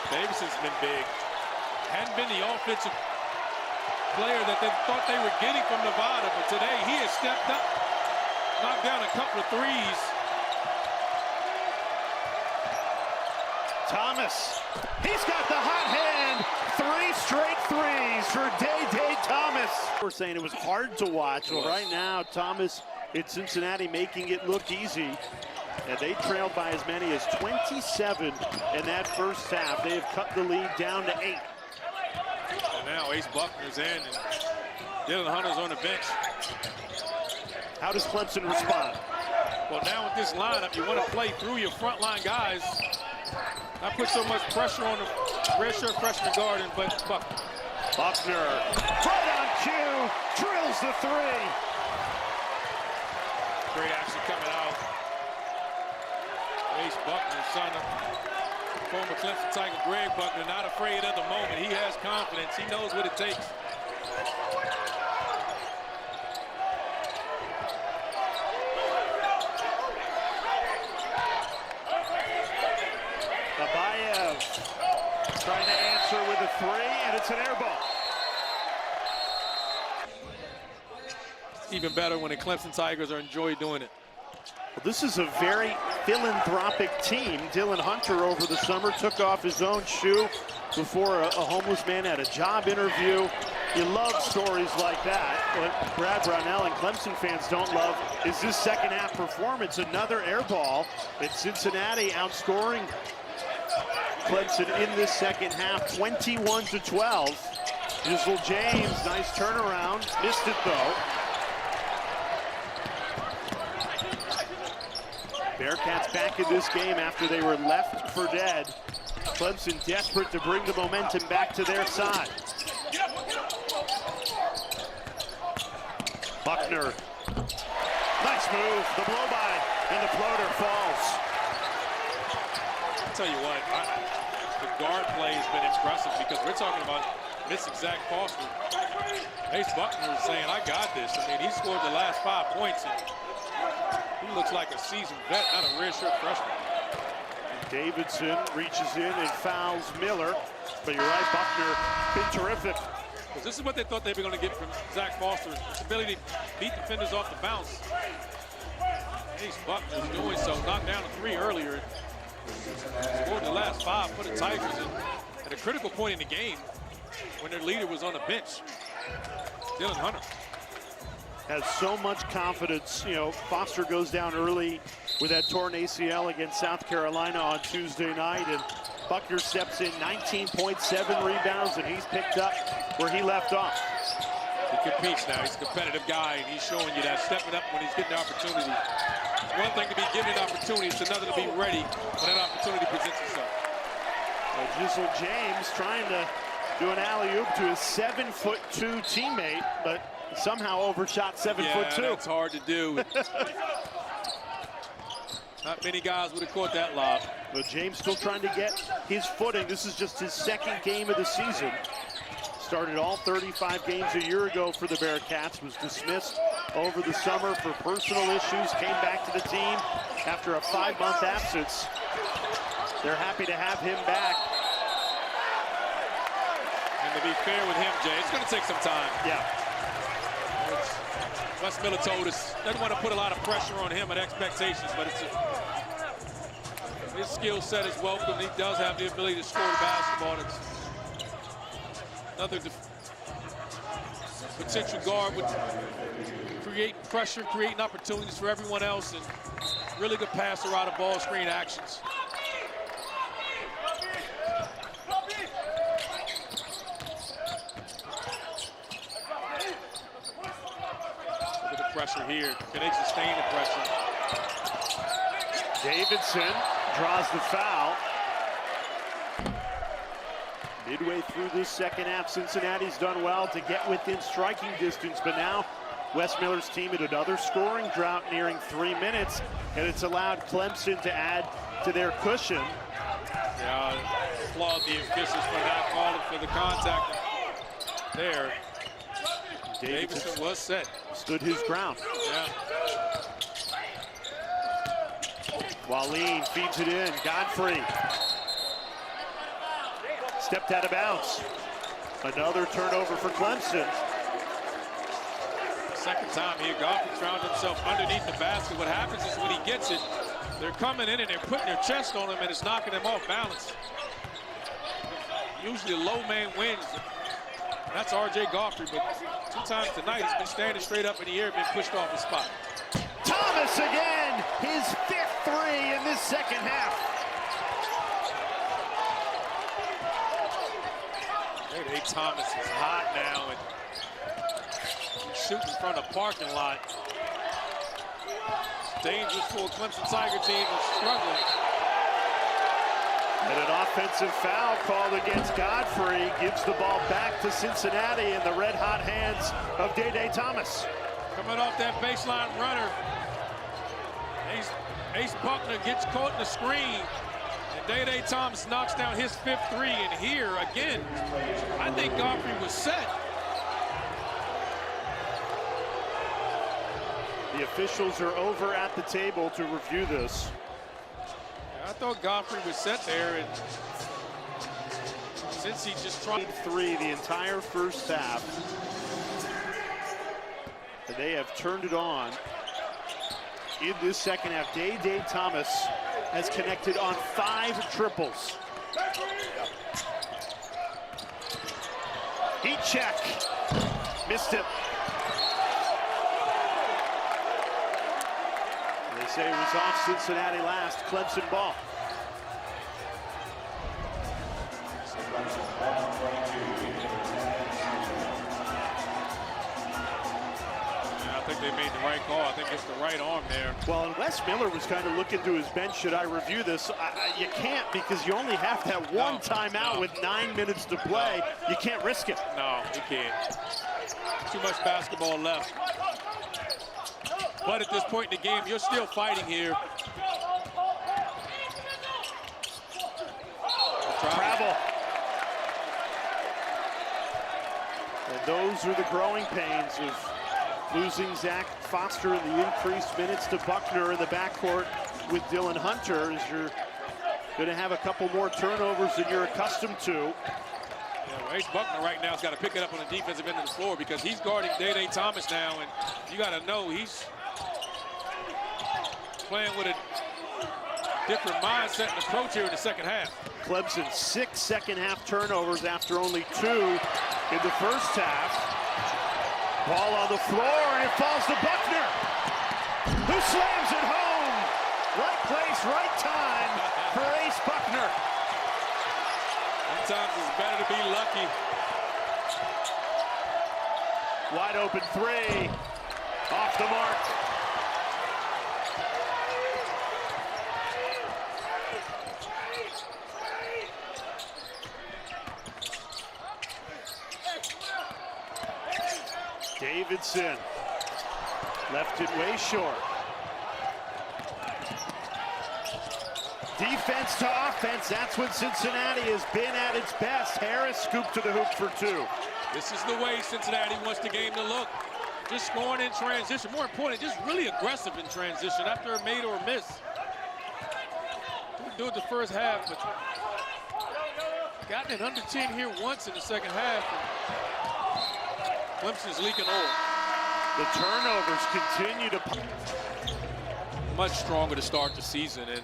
Davidson's been big. Hadn't been the offensive player that they thought they were getting from Nevada, but today he has stepped up, knocked down a couple of threes. Thomas, he's got the hot hand. 3 straight threes for Day Thomas. We're saying it was hard to watch. Well, right now, Thomas in Cincinnati making it look easy. And they trailed by as many as 27 in that first half. They have cut the lead down to 8. And now Ace Buckner's in, and Dillon Hunter's on the bench. How does Clemson respond? Well, now with this lineup, you want to play through your frontline guys. Not put so much pressure on the redshirt freshman guard and Buckner. Buckner, right on cue, drills the three. Great action coming out. Ace Buckner, son of former Clemson Tiger Greg Buckner, not afraid of the moment. He has confidence. He knows what it takes. Trying to answer with a three, and it's an air ball. Even better when the Clemson Tigers are enjoying doing it. Well, this is a very philanthropic team. Dillon Hunter over the summer took off his own shoe before a homeless man had a job interview. You love stories like that. What Brad Brownell and Clemson fans don't love is this second half performance. Another air ball. It's Cincinnati outscoring Clemson in this second half, 21-12. Dillon James, nice turnaround. Missed it though. Bearcats back in this game after they were left for dead. Clemson desperate to bring the momentum back to their side. Buckner. Nice move. The blow by, and the floater falls. I'll tell you what, the guard play has been impressive because we're talking about missing Zach Foster. Ace Buckner is saying, I got this. I mean, he scored the last 5 points, and he looks like a seasoned vet, not a redshirt freshman. Davidson reaches in and fouls Miller. But you're right, Buckner, been terrific. Because this is what they thought they were going to get from Zach Foster, his ability to beat defenders off the bounce. Ace Buckner is doing so, knocked down a 3 earlier. Scored the last 5 for the Tigers at a critical point in the game when their leader was on the bench. Dillon Hunter has so much confidence. You know, Foster goes down early with that torn ACL against South Carolina on Tuesday night, and Buckner steps in, 19.7 rebounds, and he's picked up where he left off. He competes now. He's a competitive guy, and he's showing you that, stepping up when he's getting the opportunity. It's one thing to be given an opportunity, it's another to be ready when that opportunity presents itself. Dillon James trying to do an alley-oop to his 7'2" teammate, but somehow overshot 7'2". Yeah, that's hard to do. Not many guys would have caught that lob. But James still trying to get his footing. This is just his second game of the season. Started all 35 games a year ago for the Bearcats, was dismissed over the summer for personal issues, came back to the team after a 5-month absence. They're happy to have him back. And to be fair with him, Jay, it's going to take some time. Yeah. Wes Miller told us, doesn't want to put a lot of pressure on him and expectations, but his skill set is welcome. He does have the ability to score the basketball. It's another potential guard would create pressure, creating opportunities for everyone else, and really good passer out of ball screen actions. Look at the pressure here. Can they sustain the pressure? Davidson draws the foul. Midway through this second half, Cincinnati's done well to get within striking distance, but now Wes Miller's team in another scoring drought nearing 3 minutes, and it's allowed Clemson to add to their cushion. Yeah, applaud the officials for not calling for the contact. there. Davidson was set. Stood his ground. Yeah. Waleed feeds it in. Godfrey. Stepped out of bounds. Another turnover for Clemson. Second time here, Godfrey found himself underneath the basket. What happens is when he gets it, they're coming in and they're putting their chest on him and it's knocking him off balance. Usually a low man wins. That's R.J. Godfrey, but 2 times tonight he's been standing straight up in the air, been pushed off his spot. Thomas again, his 5th 3 in this second half. Day Thomas is hot now and he's shooting from the parking lot. It's dangerous for a Clemson Tiger team that's struggling. And an offensive foul called against Godfrey gives the ball back to Cincinnati in the red-hot hands of Day Thomas. Coming off that baseline runner, Ace Buckner gets caught in the screen, and Day Thomas knocks down his 5th 3. And here again, I think Godfrey was set. The officials are over at the table to review this. I thought Godfrey was set there, and since he just tried 3 the entire first half, and they have turned it on in this second half. Day Thomas has connected on 5 triples. Heat check, missed it. They say it was off Cincinnati last. Clemson ball. I think they made the right call. I think it's the right arm there. Well, and Wes Miller was kind of looking to his bench. Should I review this? You can't, because you only have that one timeout with 9 minutes to play. You can't risk it. No, you can't. Too much basketball left. But at this point in the game, you're still fighting here. Travel. And those are the growing pains of losing Zach Foster and the increased minutes to Buckner in the backcourt with Dillon Hunter, as you're going to have a couple more turnovers than you're accustomed to. Yeah, well, Ace Buckner right now has got to pick it up on the defensive end of the floor, because he's guarding Day Thomas now, and you got to know he's playing with a different mindset and approach here in the second half. Clemson 6 second half turnovers after only 2 in the first half. Ball on the floor, and it falls to Buckner, who slams it home. Right place, right time for Ace Buckner. Sometimes it's better to be lucky. Wide open 3, off the mark. Davidson left it way short. Defense to offense, that's when Cincinnati has been at its best. Harris scooped to the hoop for 2. This is the way Cincinnati wants the game to look. Just scoring in transition. More important, just really aggressive in transition after a made or a miss. Didn't do it the first half, but gotten it under 10 here once in the second half. Clemson's leaking oil. The turnovers continue to... Much stronger to start the season, and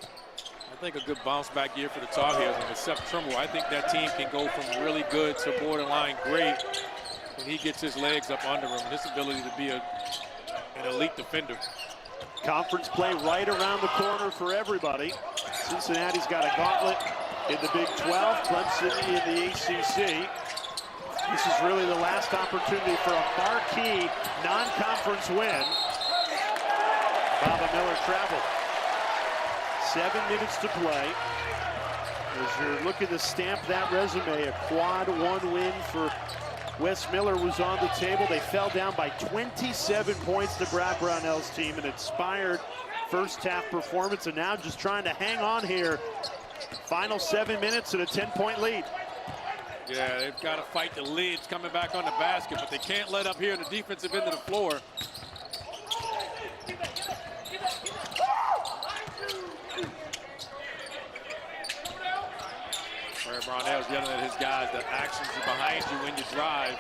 I think a good bounce back year for the Tar Heels. And with Seth Trimble, I think that team can go from really good to borderline great when he gets his legs up under him. This ability to be an elite defender. Conference play right around the corner for everybody. Cincinnati's got a gauntlet in the Big 12, Clemson in the ACC. This is really the last opportunity for a marquee non-conference win. Baba Miller traveled. 7 minutes to play. As you're looking to stamp that resume, a quad 1 win for Wes Miller was on the table. They fell down by 27 points to Brad Brownell's team, an inspired first half performance, and now just trying to hang on here. Final 7 minutes and a 10-point lead. Yeah, they've got to fight the lids coming back on the basket, but they can't let up here on the defensive end of the floor. Brad Brownell's yelling at his guys, the actions are behind you when you drive.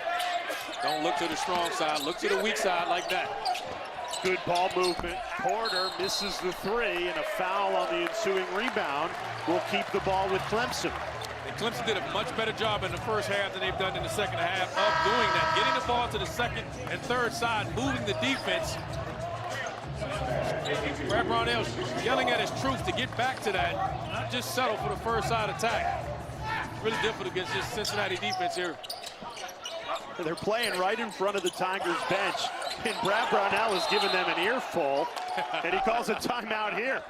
Don't look to the strong side, look to the weak side like that. Good ball movement. Porter misses the three, and a foul on the ensuing rebound will keep the ball with Clemson. And Clemson did a much better job in the first half than they've done in the second half of doing that. Getting the ball to the second and third side, moving the defense. Brad Brownell's yelling at his troops to get back to that, not just settle for the first side attack. It's really difficult against this Cincinnati defense here. They're playing right in front of the Tigers bench, and Brad Brownell has given them an earful, and he calls a timeout here.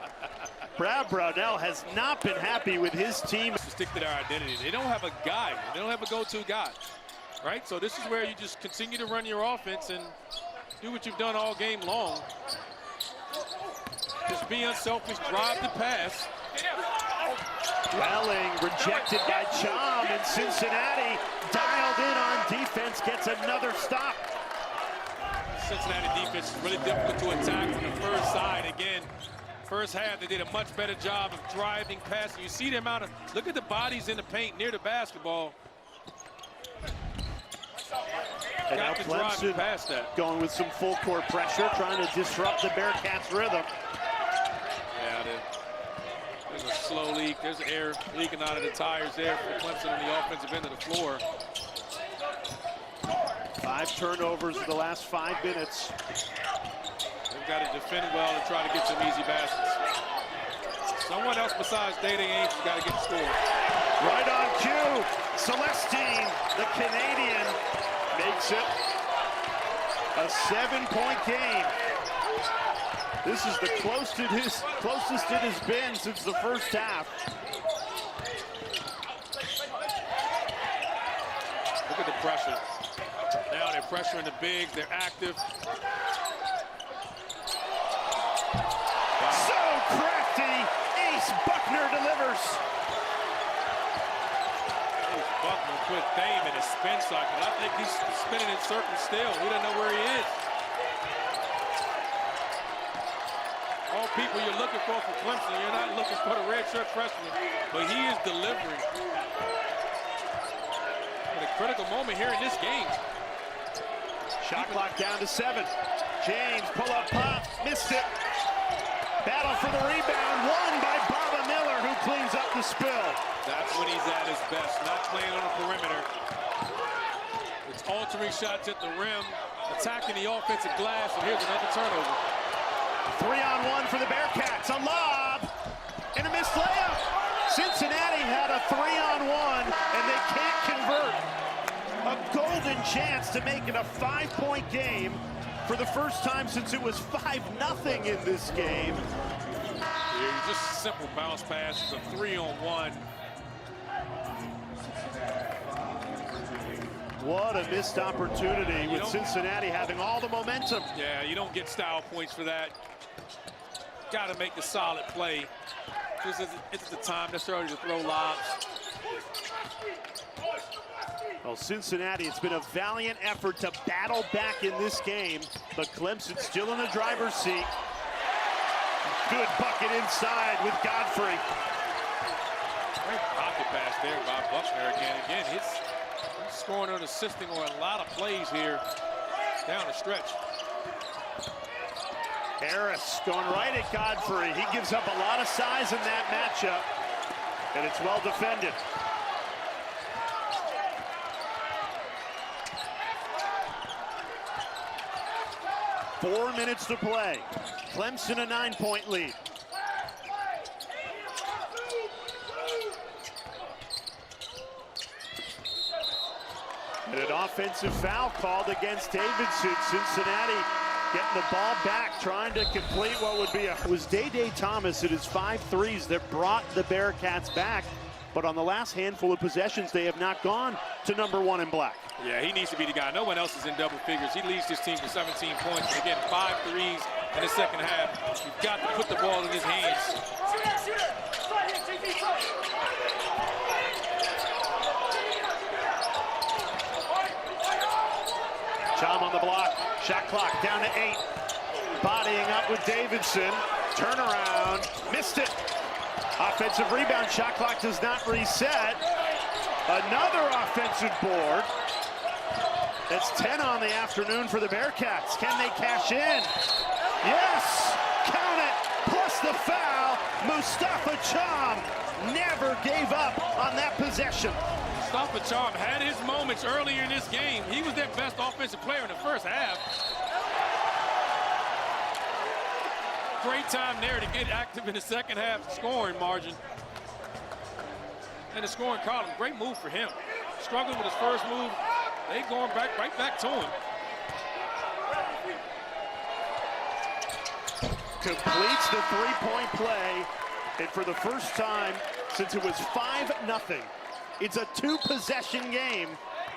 Brad Brownell has not been happy with his team. To stick to their identity. They don't have a guy. They don't have a go-to guy, right? So this is where you just continue to run your offense and do what you've done all game long. Just be unselfish, drive the pass. Welling rejected by Chom, and Cincinnati dialed in on defense, gets another stop. Cincinnati defense is really difficult to attack from the first side. Again, first half they did a much better job of driving, passing. You see the amount of, look at the bodies in the paint near the basketball. And now Got to drive Clemson past that. going with some full court pressure, trying to disrupt the Bearcats' rhythm. Yeah, there's a slow leak. There's air leaking out of the tires there for Clemson on the offensive end of the floor. 5 turnovers in the last 5 minutes. They've got to defend well and try to get some easy baskets. Someone else besides Dayton Ames has got to get the score. Right on cue, Celestine, the Canadian, makes it a 7-point game. This is the closest it has been since the first half. Look at the pressure. Now they're pressuring the bigs. They're active. So crafty. Ace Buckner delivers. Ace Buckner put Dame in a spin cycle. I think he's spinning in circles still. We don't know where he is. All people you're looking for Clemson. You're not looking for the redshirt freshman, but he is delivering. At a critical moment here in this game. Shot clock down to 7. James, pull-up pop, missed it. Battle for the rebound, won by Baba Miller, who cleans up the spill. That's when he's at his best, not playing on the perimeter. It's altering shots at the rim, attacking the offensive glass, and here's another turnover. 3-on-1 for the Bearcats, a lob, and a missed layup. Cincinnati had a 3-on-1, and they can't convert. A golden chance to make it a 5-point game for the first time since it was 5-0 in this game. Yeah, just simple bounce passes, a 3-on-1. What a missed opportunity with Cincinnati having all the momentum. Yeah, you don't get style points for that. Got to make a solid play. This isn't the time necessarily to throw lobs. Well, Cincinnati, it's been a valiant effort to battle back in this game, but Clemson still in the driver's seat. Good bucket inside with Godfrey. Great pocket pass there by Buckner again. He's scoring and assisting on a lot of plays here down the stretch. Harris going right at Godfrey. He gives up a lot of size in that matchup, and it's well defended. Four minutes to play. Clemson a 9-point lead. And an offensive foul called against Davidson. Cincinnati getting the ball back, trying to complete what would be it was Day Thomas at his 5 threes that brought the Bearcats back. But on the last handful of possessions, they have not gone to #1 in black. Yeah, he needs to be the guy. No one else is in double figures. He leads his team to 17 points. And again, 5 threes in the second half. You've got to put the ball in his hands. Tom on the block. Shot clock down to 8. Bodying up with Davidson. Turnaround. Missed it. Offensive rebound. Shot clock does not reset. Another offensive board. That's 10 on the afternoon for the Bearcats. Can they cash in? Yes! Count it! Plus the foul. Mustafa Cham never gave up on that possession. Mustafa Cham had his moments earlier in this game. He was their best offensive player in the first half. Great time there to get active in the second half scoring margin. And the scoring column, great move for him. Struggling with his first move. They going right back to him. Completes the three-point play, and for the first time since it was 5-0, it's a two-possession game.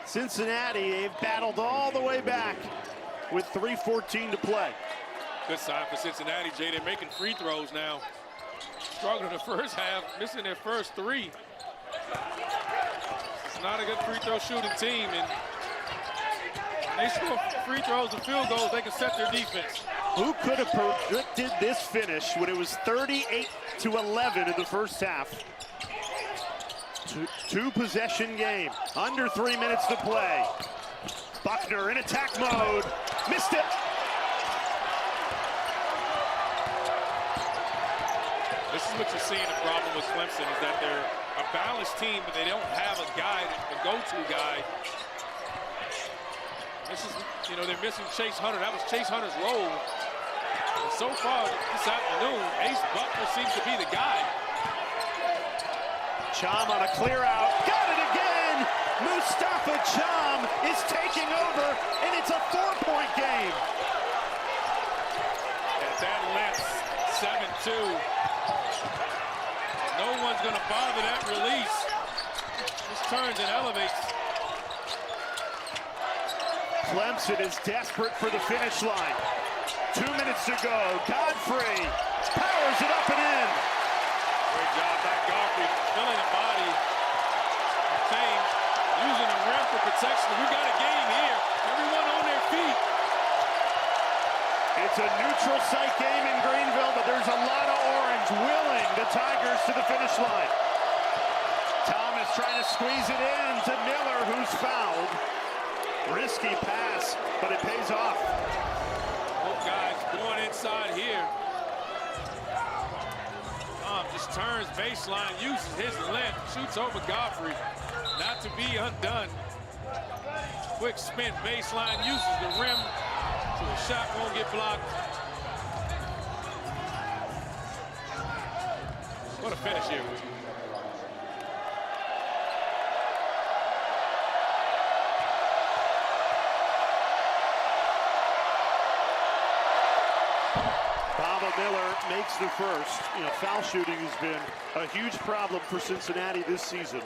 Cincinnati, they've battled all the way back with 3:14 to play. Good sign for Cincinnati, Jay. They're making free throws now. Struggling in the first half, missing their first 3. It's not a good free throw shooting team, and they score free throws and field goals, they can set their defense. Who could have predicted this finish when it was 38-11 in the first half? Two-possession game, under 3 minutes to play. Buckner in attack mode, missed it. This is what you're seeing, the problem with Clemson is that they're a balanced team, but they don't have a guy, a go-to guy. This is, they're missing Chase Hunter. That was Chase Hunter's role. And so far this afternoon, Ace Buckner seems to be the guy. Cham on a clear out. Got it again! Mustafa Cham is taking over, and it's a 4-point game. At that length, 7-2. No one's going to bother that release. This turns and elevates. Clemson is desperate for the finish line. 2 minutes to go. Godfrey powers it up and in. Great job by Godfrey, filling the body. James using the rim for protection. We got a game here. Everyone on their feet. It's a neutral site game in Greenville, but there's a lot of orange willing the Tigers to the finish line. Thomas trying to squeeze it in to Miller, who's fouled. Risky pass, but it pays off. Both guys going inside here. Tom just turns baseline, uses his length, shoots over Godfrey. Not to be undone. Quick spin baseline, uses the rim so the shot won't get blocked. What a finish here. Miller makes the first. Foul shooting has been a huge problem for Cincinnati this season.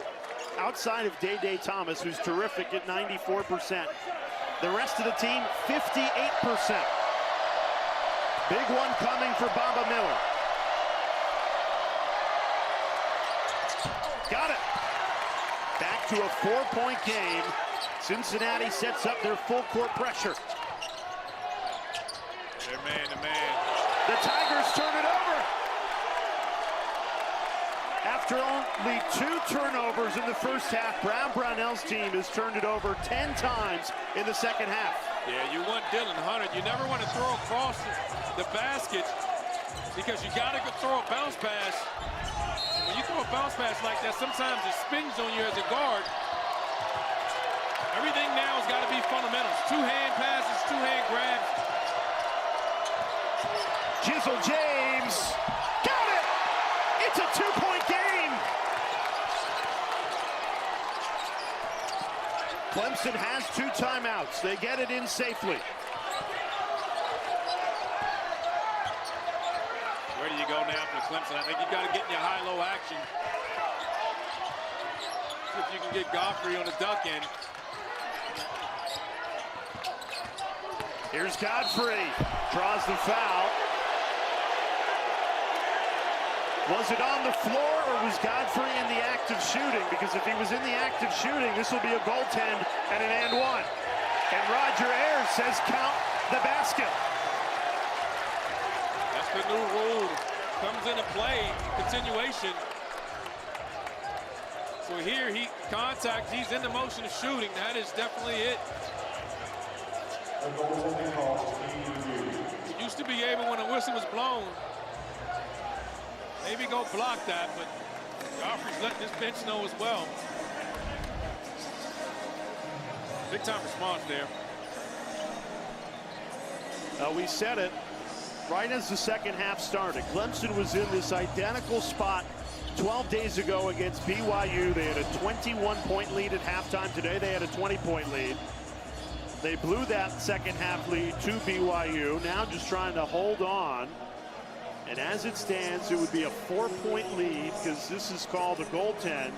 Outside of Day Thomas, who's terrific at 94%. The rest of the team, 58%. Big one coming for Bamba Miller. Got it. Back to a 4-point game. Cincinnati sets up their full court pressure. They're man to man. The Tigers turn it over. After only 2 turnovers in the first half, Brownell's team has turned it over 10 times in the second half. Yeah, you want Dillon Hunter. You never want to throw across the basket because you got to throw a bounce pass. When you throw a bounce pass like that, sometimes it spins on you as a guard. Everything now has got to be fundamentals. 2-hand passes, 2-hand grabs. Jizzle James, got it! It's a 2-point game! Clemson has 2 timeouts. They get it in safely. Where do you go now for Clemson? I think you got to get in your high-low action. See if you can get Godfrey on the duck end. Here's Godfrey, draws the foul. Was it on the floor, or was Godfrey in the act of shooting? Because if he was in the act of shooting, this will be a goaltend and an and one. And Roger Ayers says count the basket. That's the new rule. Comes into play, continuation. So here he contacts, he's in the motion of shooting. That is definitely it. He used to be able, when the whistle was blown, maybe go block that, but Godfrey's letting this bench know as well. Big time response there. We said it right as the second half started. Clemson was in this identical spot 12 days ago against BYU. They had a 21-point lead at halftime. Today they had a 20-point lead. They blew that second half lead to BYU. Now just trying to hold on. And as it stands, it would be a 4-point lead because this is called a goaltend.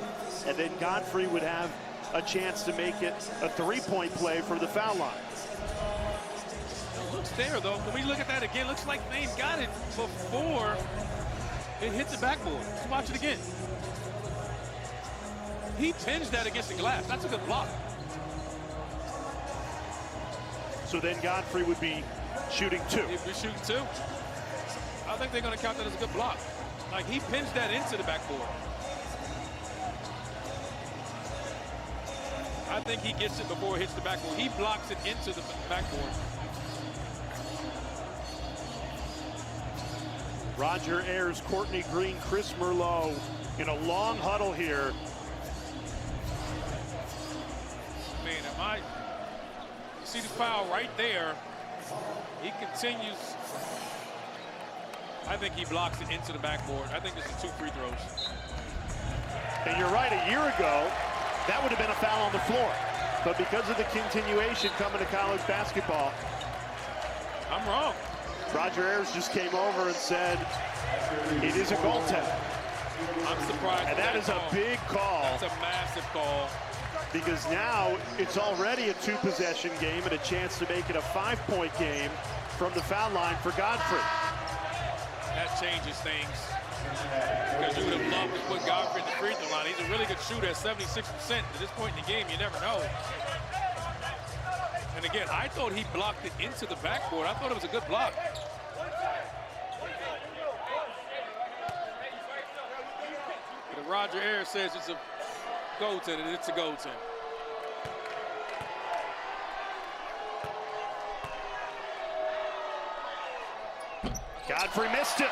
And then Godfrey would have a chance to make it a 3-point play for the foul line. It looks there, though. When we look at that again, looks like they got it before it hit the backboard. Let's watch it again. He pins that against the glass. That's a good block. So then Godfrey would be shooting 2. He'd be shooting 2. I think they're going to count that as a good block. Like, he pins that into the backboard. I think he gets it before it hits the backboard. He blocks it into the backboard. Roger Ayers, Courtney Green, Chris Merlot in a long huddle here. Man, you see the foul right there. He continues. I think he blocks it into the backboard. I think this is 2 free throws. And you're right, a year ago, that would have been a foul on the floor. But because of the continuation coming to college basketball, I'm wrong. Roger Ayers just came over and said it is a goaltend. I'm surprised. And that is a big call. That's a massive call. Because now it's already a 2-possession game and a chance to make it a 5-point game from the foul line for Godfrey. That changes things. Because you would have loved to put Godfrey in the free throw line. He's a really good shooter at 76%. At this point in the game, you never know. And again, I thought he blocked it into the backboard. I thought it was a good block. But Roger Ayers says it's a goaltend, and it's a goaltend. Godfrey missed it.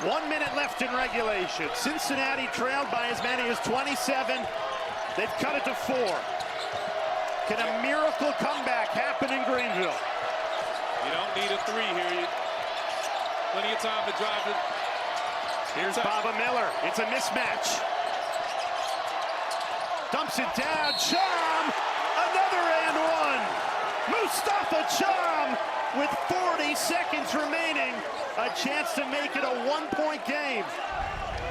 1 minute left in regulation. Cincinnati trailed by as many as 27. They've cut it to 4. Can a miracle comeback happen in Greenville? You don't need a 3 here. Plenty of time to drive it. Here's Baba Miller. It's a mismatch. Dumps it down. Cham! Another and one. Mustafa Cham with 40 seconds remaining. A chance to make it a 1-point game.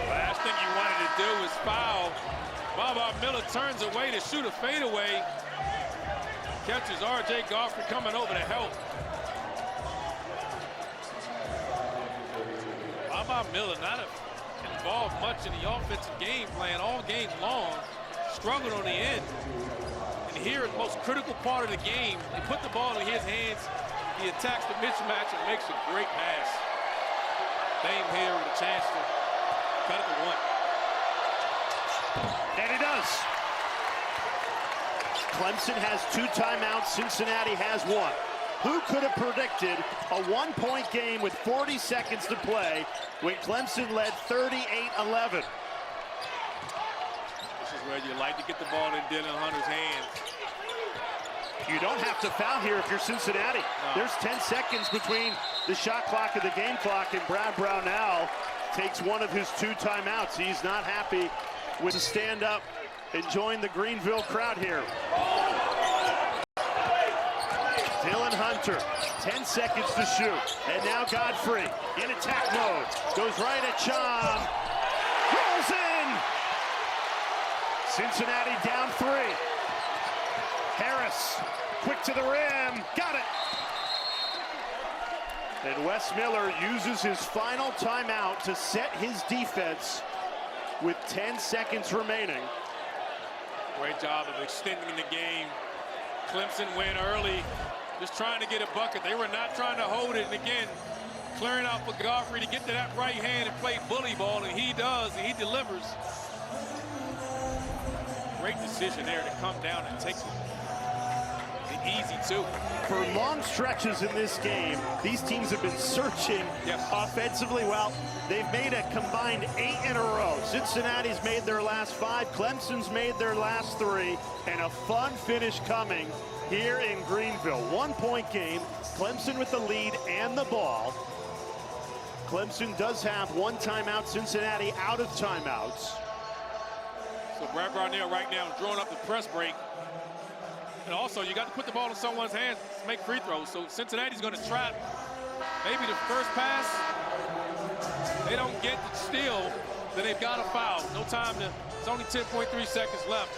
Last thing you wanted to do is foul. Baba Miller turns away to shoot a fadeaway. Catches R.J. Godfrey coming over to help. Baba Miller not involved much in the offensive game plan all game long. Struggled on the end. And here in the most critical part of the game, they put the ball in his hands. He attacks the mismatch and makes a great pass. Dame here with a chance to cut it to 1. And he does. Clemson has 2 timeouts. Cincinnati has 1. Who could have predicted a 1-point game with 40 seconds to play when Clemson led 38-11? This is where you like to get the ball in Dillon Hunter's hands. You don't have to foul here if you're Cincinnati. No. There's 10 seconds between the shot clock and the game clock, and Brad Brownell takes one of his 2 timeouts. He's not happy with the stand-up and join the Greenville crowd here. Dillon Hunter, 10 seconds to shoot. And now Godfrey in attack mode. Goes right at Cham. Rolls in. Cincinnati down 3. Harris, quick to the rim. Got it. And Wes Miller uses his final timeout to set his defense with 10 seconds remaining. Great job of extending the game. Clemson win early, just trying to get a bucket. They were not trying to hold it. And again, clearing out for Godfrey to get to that right hand and play bully ball, and he does, and he delivers. Great decision there to come down and take it. Easy, too. For long stretches in this game, these teams have been searching offensively. Well, they've made a combined 8 in a row. Cincinnati's made their last 5. Clemson's made their last 3. And a fun finish coming here in Greenville. 1-point game. Clemson with the lead and the ball. Clemson does have 1 timeout. Cincinnati out of timeouts. So Brad Brownell right now drawing up the press break. And also, you got to put the ball in someone's hands to make free throws. So Cincinnati's going to trap maybe the first pass. They don't get the steal, then they've got a foul. No time to, it's only 10.3 seconds left.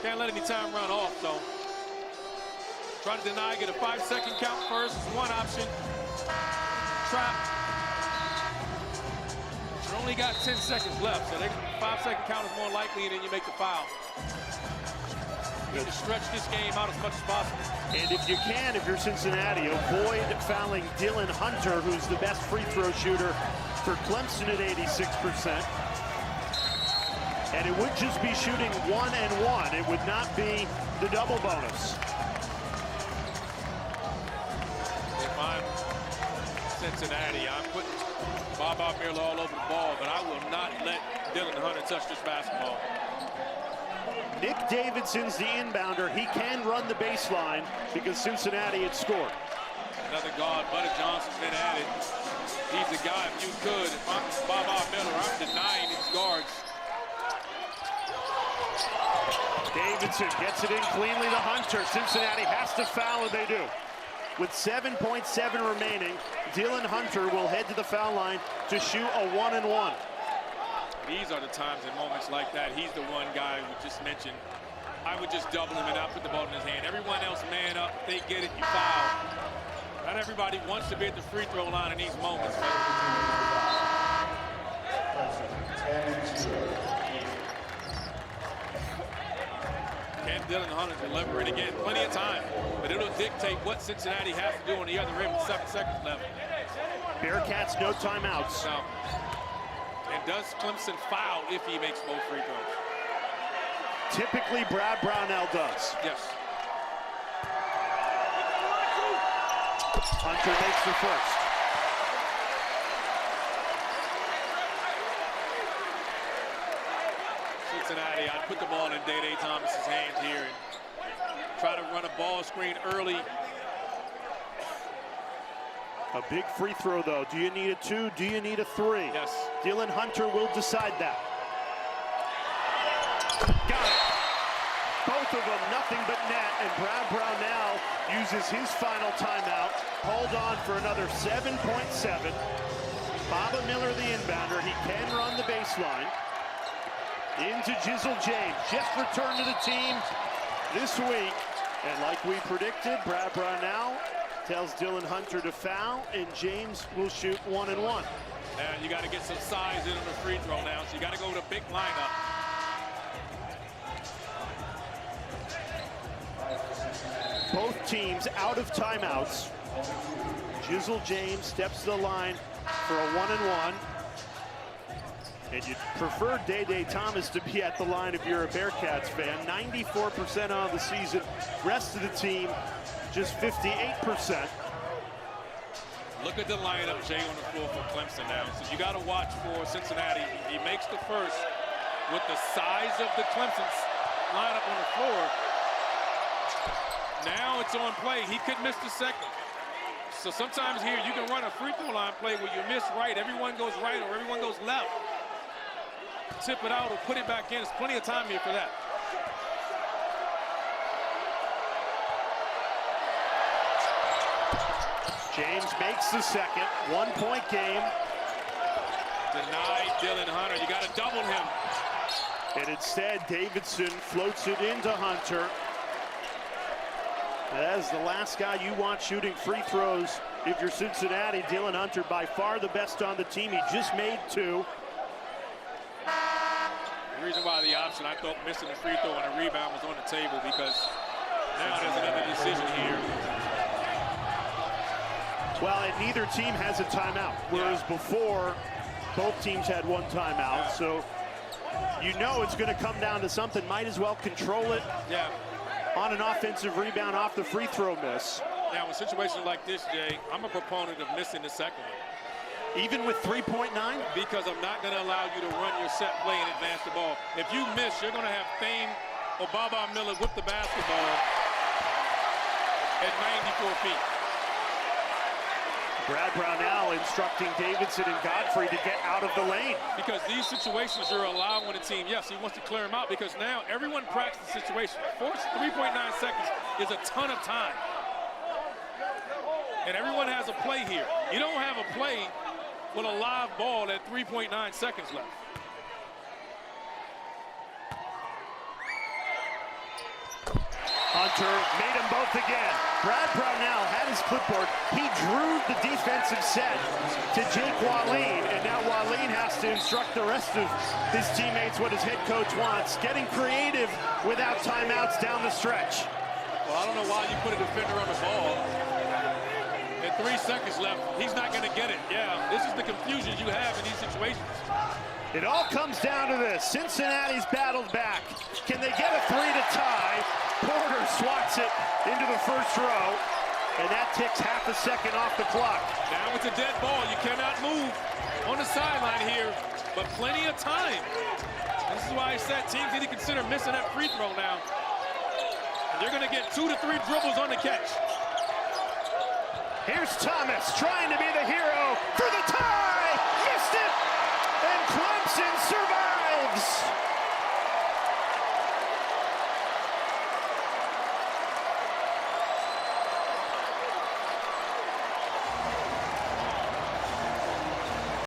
Can't let any time run off, so. Try to deny, get a 5-second count first is one option. Trap. You only got 10 seconds left, so 5-second count is more likely, and then you make the foul. You need to stretch this game out as much as possible. And if you can, if you're Cincinnati, avoid fouling Dillon Hunter, who's the best free throw shooter for Clemson at 86%. And it would just be shooting 1 and 1. It would not be the double bonus. If I'm Cincinnati, I'm putting Bob Miller all over the ball, but I will not let Dillon Hunter touch this basketball. Nick Davidson's the inbounder. He can run the baseline because Cincinnati had scored. Another guard, Buddy Johnson's been at it. He's the guy, if you could, if I'm Bob Miller, I'm denying these guards. Davidson gets it in cleanly to Hunter. Cincinnati has to foul, and they do. With 7.7 remaining, Dillon Hunter will head to the foul line to shoot a 1 and 1. These are the times and moments like that. He's the one guy we just mentioned. I would just double him and not put the ball in his hand. Everyone else man up. If they get it, you foul. Not everybody wants to be at the free throw line in these moments. Can Dillon Hunter deliver it again? Plenty of time, but it'll dictate what Cincinnati has to do on the other end with 7 seconds left. Bearcats, no timeouts. So, and does Clemson foul if he makes both free throws? Typically, Brad Brownell does. Yes. Hunter makes the first. Cincinnati, I'd put the ball in Day Thomas's hands here and try to run a ball screen early. A big free throw, though. Do you need a 2? Do you need a 3? Yes. Dillon Hunter will decide that. Got it. Both of them nothing but net, and Brad Brownell uses his final timeout. Hold on for another 7.7. Baba Miller, the inbounder. He can run the baseline. Into Jizzle James. Just returned to the team this week. And like we predicted, Brad Brownell tells Dillon Hunter to foul, and James will shoot 1 and 1. And you got to get some size in the free throw now, so you got to go with a big lineup. Both teams out of timeouts. Jizzle James steps to the line for a 1 and 1. And you'd prefer Day Thomas to be at the line if you're a Bearcats fan. 94% on the season. Rest of the team, just 58%. Look at the lineup, Jay, on the floor for Clemson now. So you got to watch for Cincinnati. He makes the first with the size of the Clemson's lineup on the floor. Now it's on play. He could miss the second. So sometimes here you can run a free throw line play where you miss right. Everyone goes right or everyone goes left. Tip it out or put it back in. There's plenty of time here for that. James makes the second. 1-point game. Denied Dillon Hunter. You got to double him. And instead, Davidson floats it into Hunter. That is the last guy you want shooting free throws if you're Cincinnati. Dillon Hunter, by far the best on the team. He just made 2. The reason why the option, I thought missing the free throw and a rebound was on the table because Now there's another decision here. Well, and neither team has a timeout, whereas before, both teams had one timeout. So you know it's going to come down to something. Might as well control it on an offensive rebound off the free throw miss. Now, in situations like this, Jay, I'm a proponent of missing the second one. Even with 3.9? Because I'm not going to allow you to run your set play and advance the ball. If you miss, you're going to have Thane or Baba Miller whip the basketball at 94 feet. Brad Brownell instructing Davidson and Godfrey to get out of the lane. Because these situations you're allowing the team, yes, he wants to clear them out because now everyone practices the situation. 3.9 seconds is a ton of time. And everyone has a play here. You don't have a play with a live ball at 3.9 seconds left. Hunter made them both again. Brad Brownell had his clipboard. He drew the defensive set to Jake Wallin, and now Wallin has to instruct the rest of his teammates what his head coach wants. Getting creative without timeouts down the stretch. Well, I don't know why you put a defender on the ball. At 3 seconds left, he's not going to get it. Yeah, this is the confusion you have in these situations. It all comes down to this. Cincinnati's battled back. Can they get a three to tie? Porter swats it into the first row, and that ticks half a second off the clock. Now it's a dead ball. You cannot move on the sideline here, but plenty of time. This is why I said teams need to consider missing that free throw now. And they're going to get 2 to 3 dribbles on the catch. Here's Thomas trying to be the hero for the tie!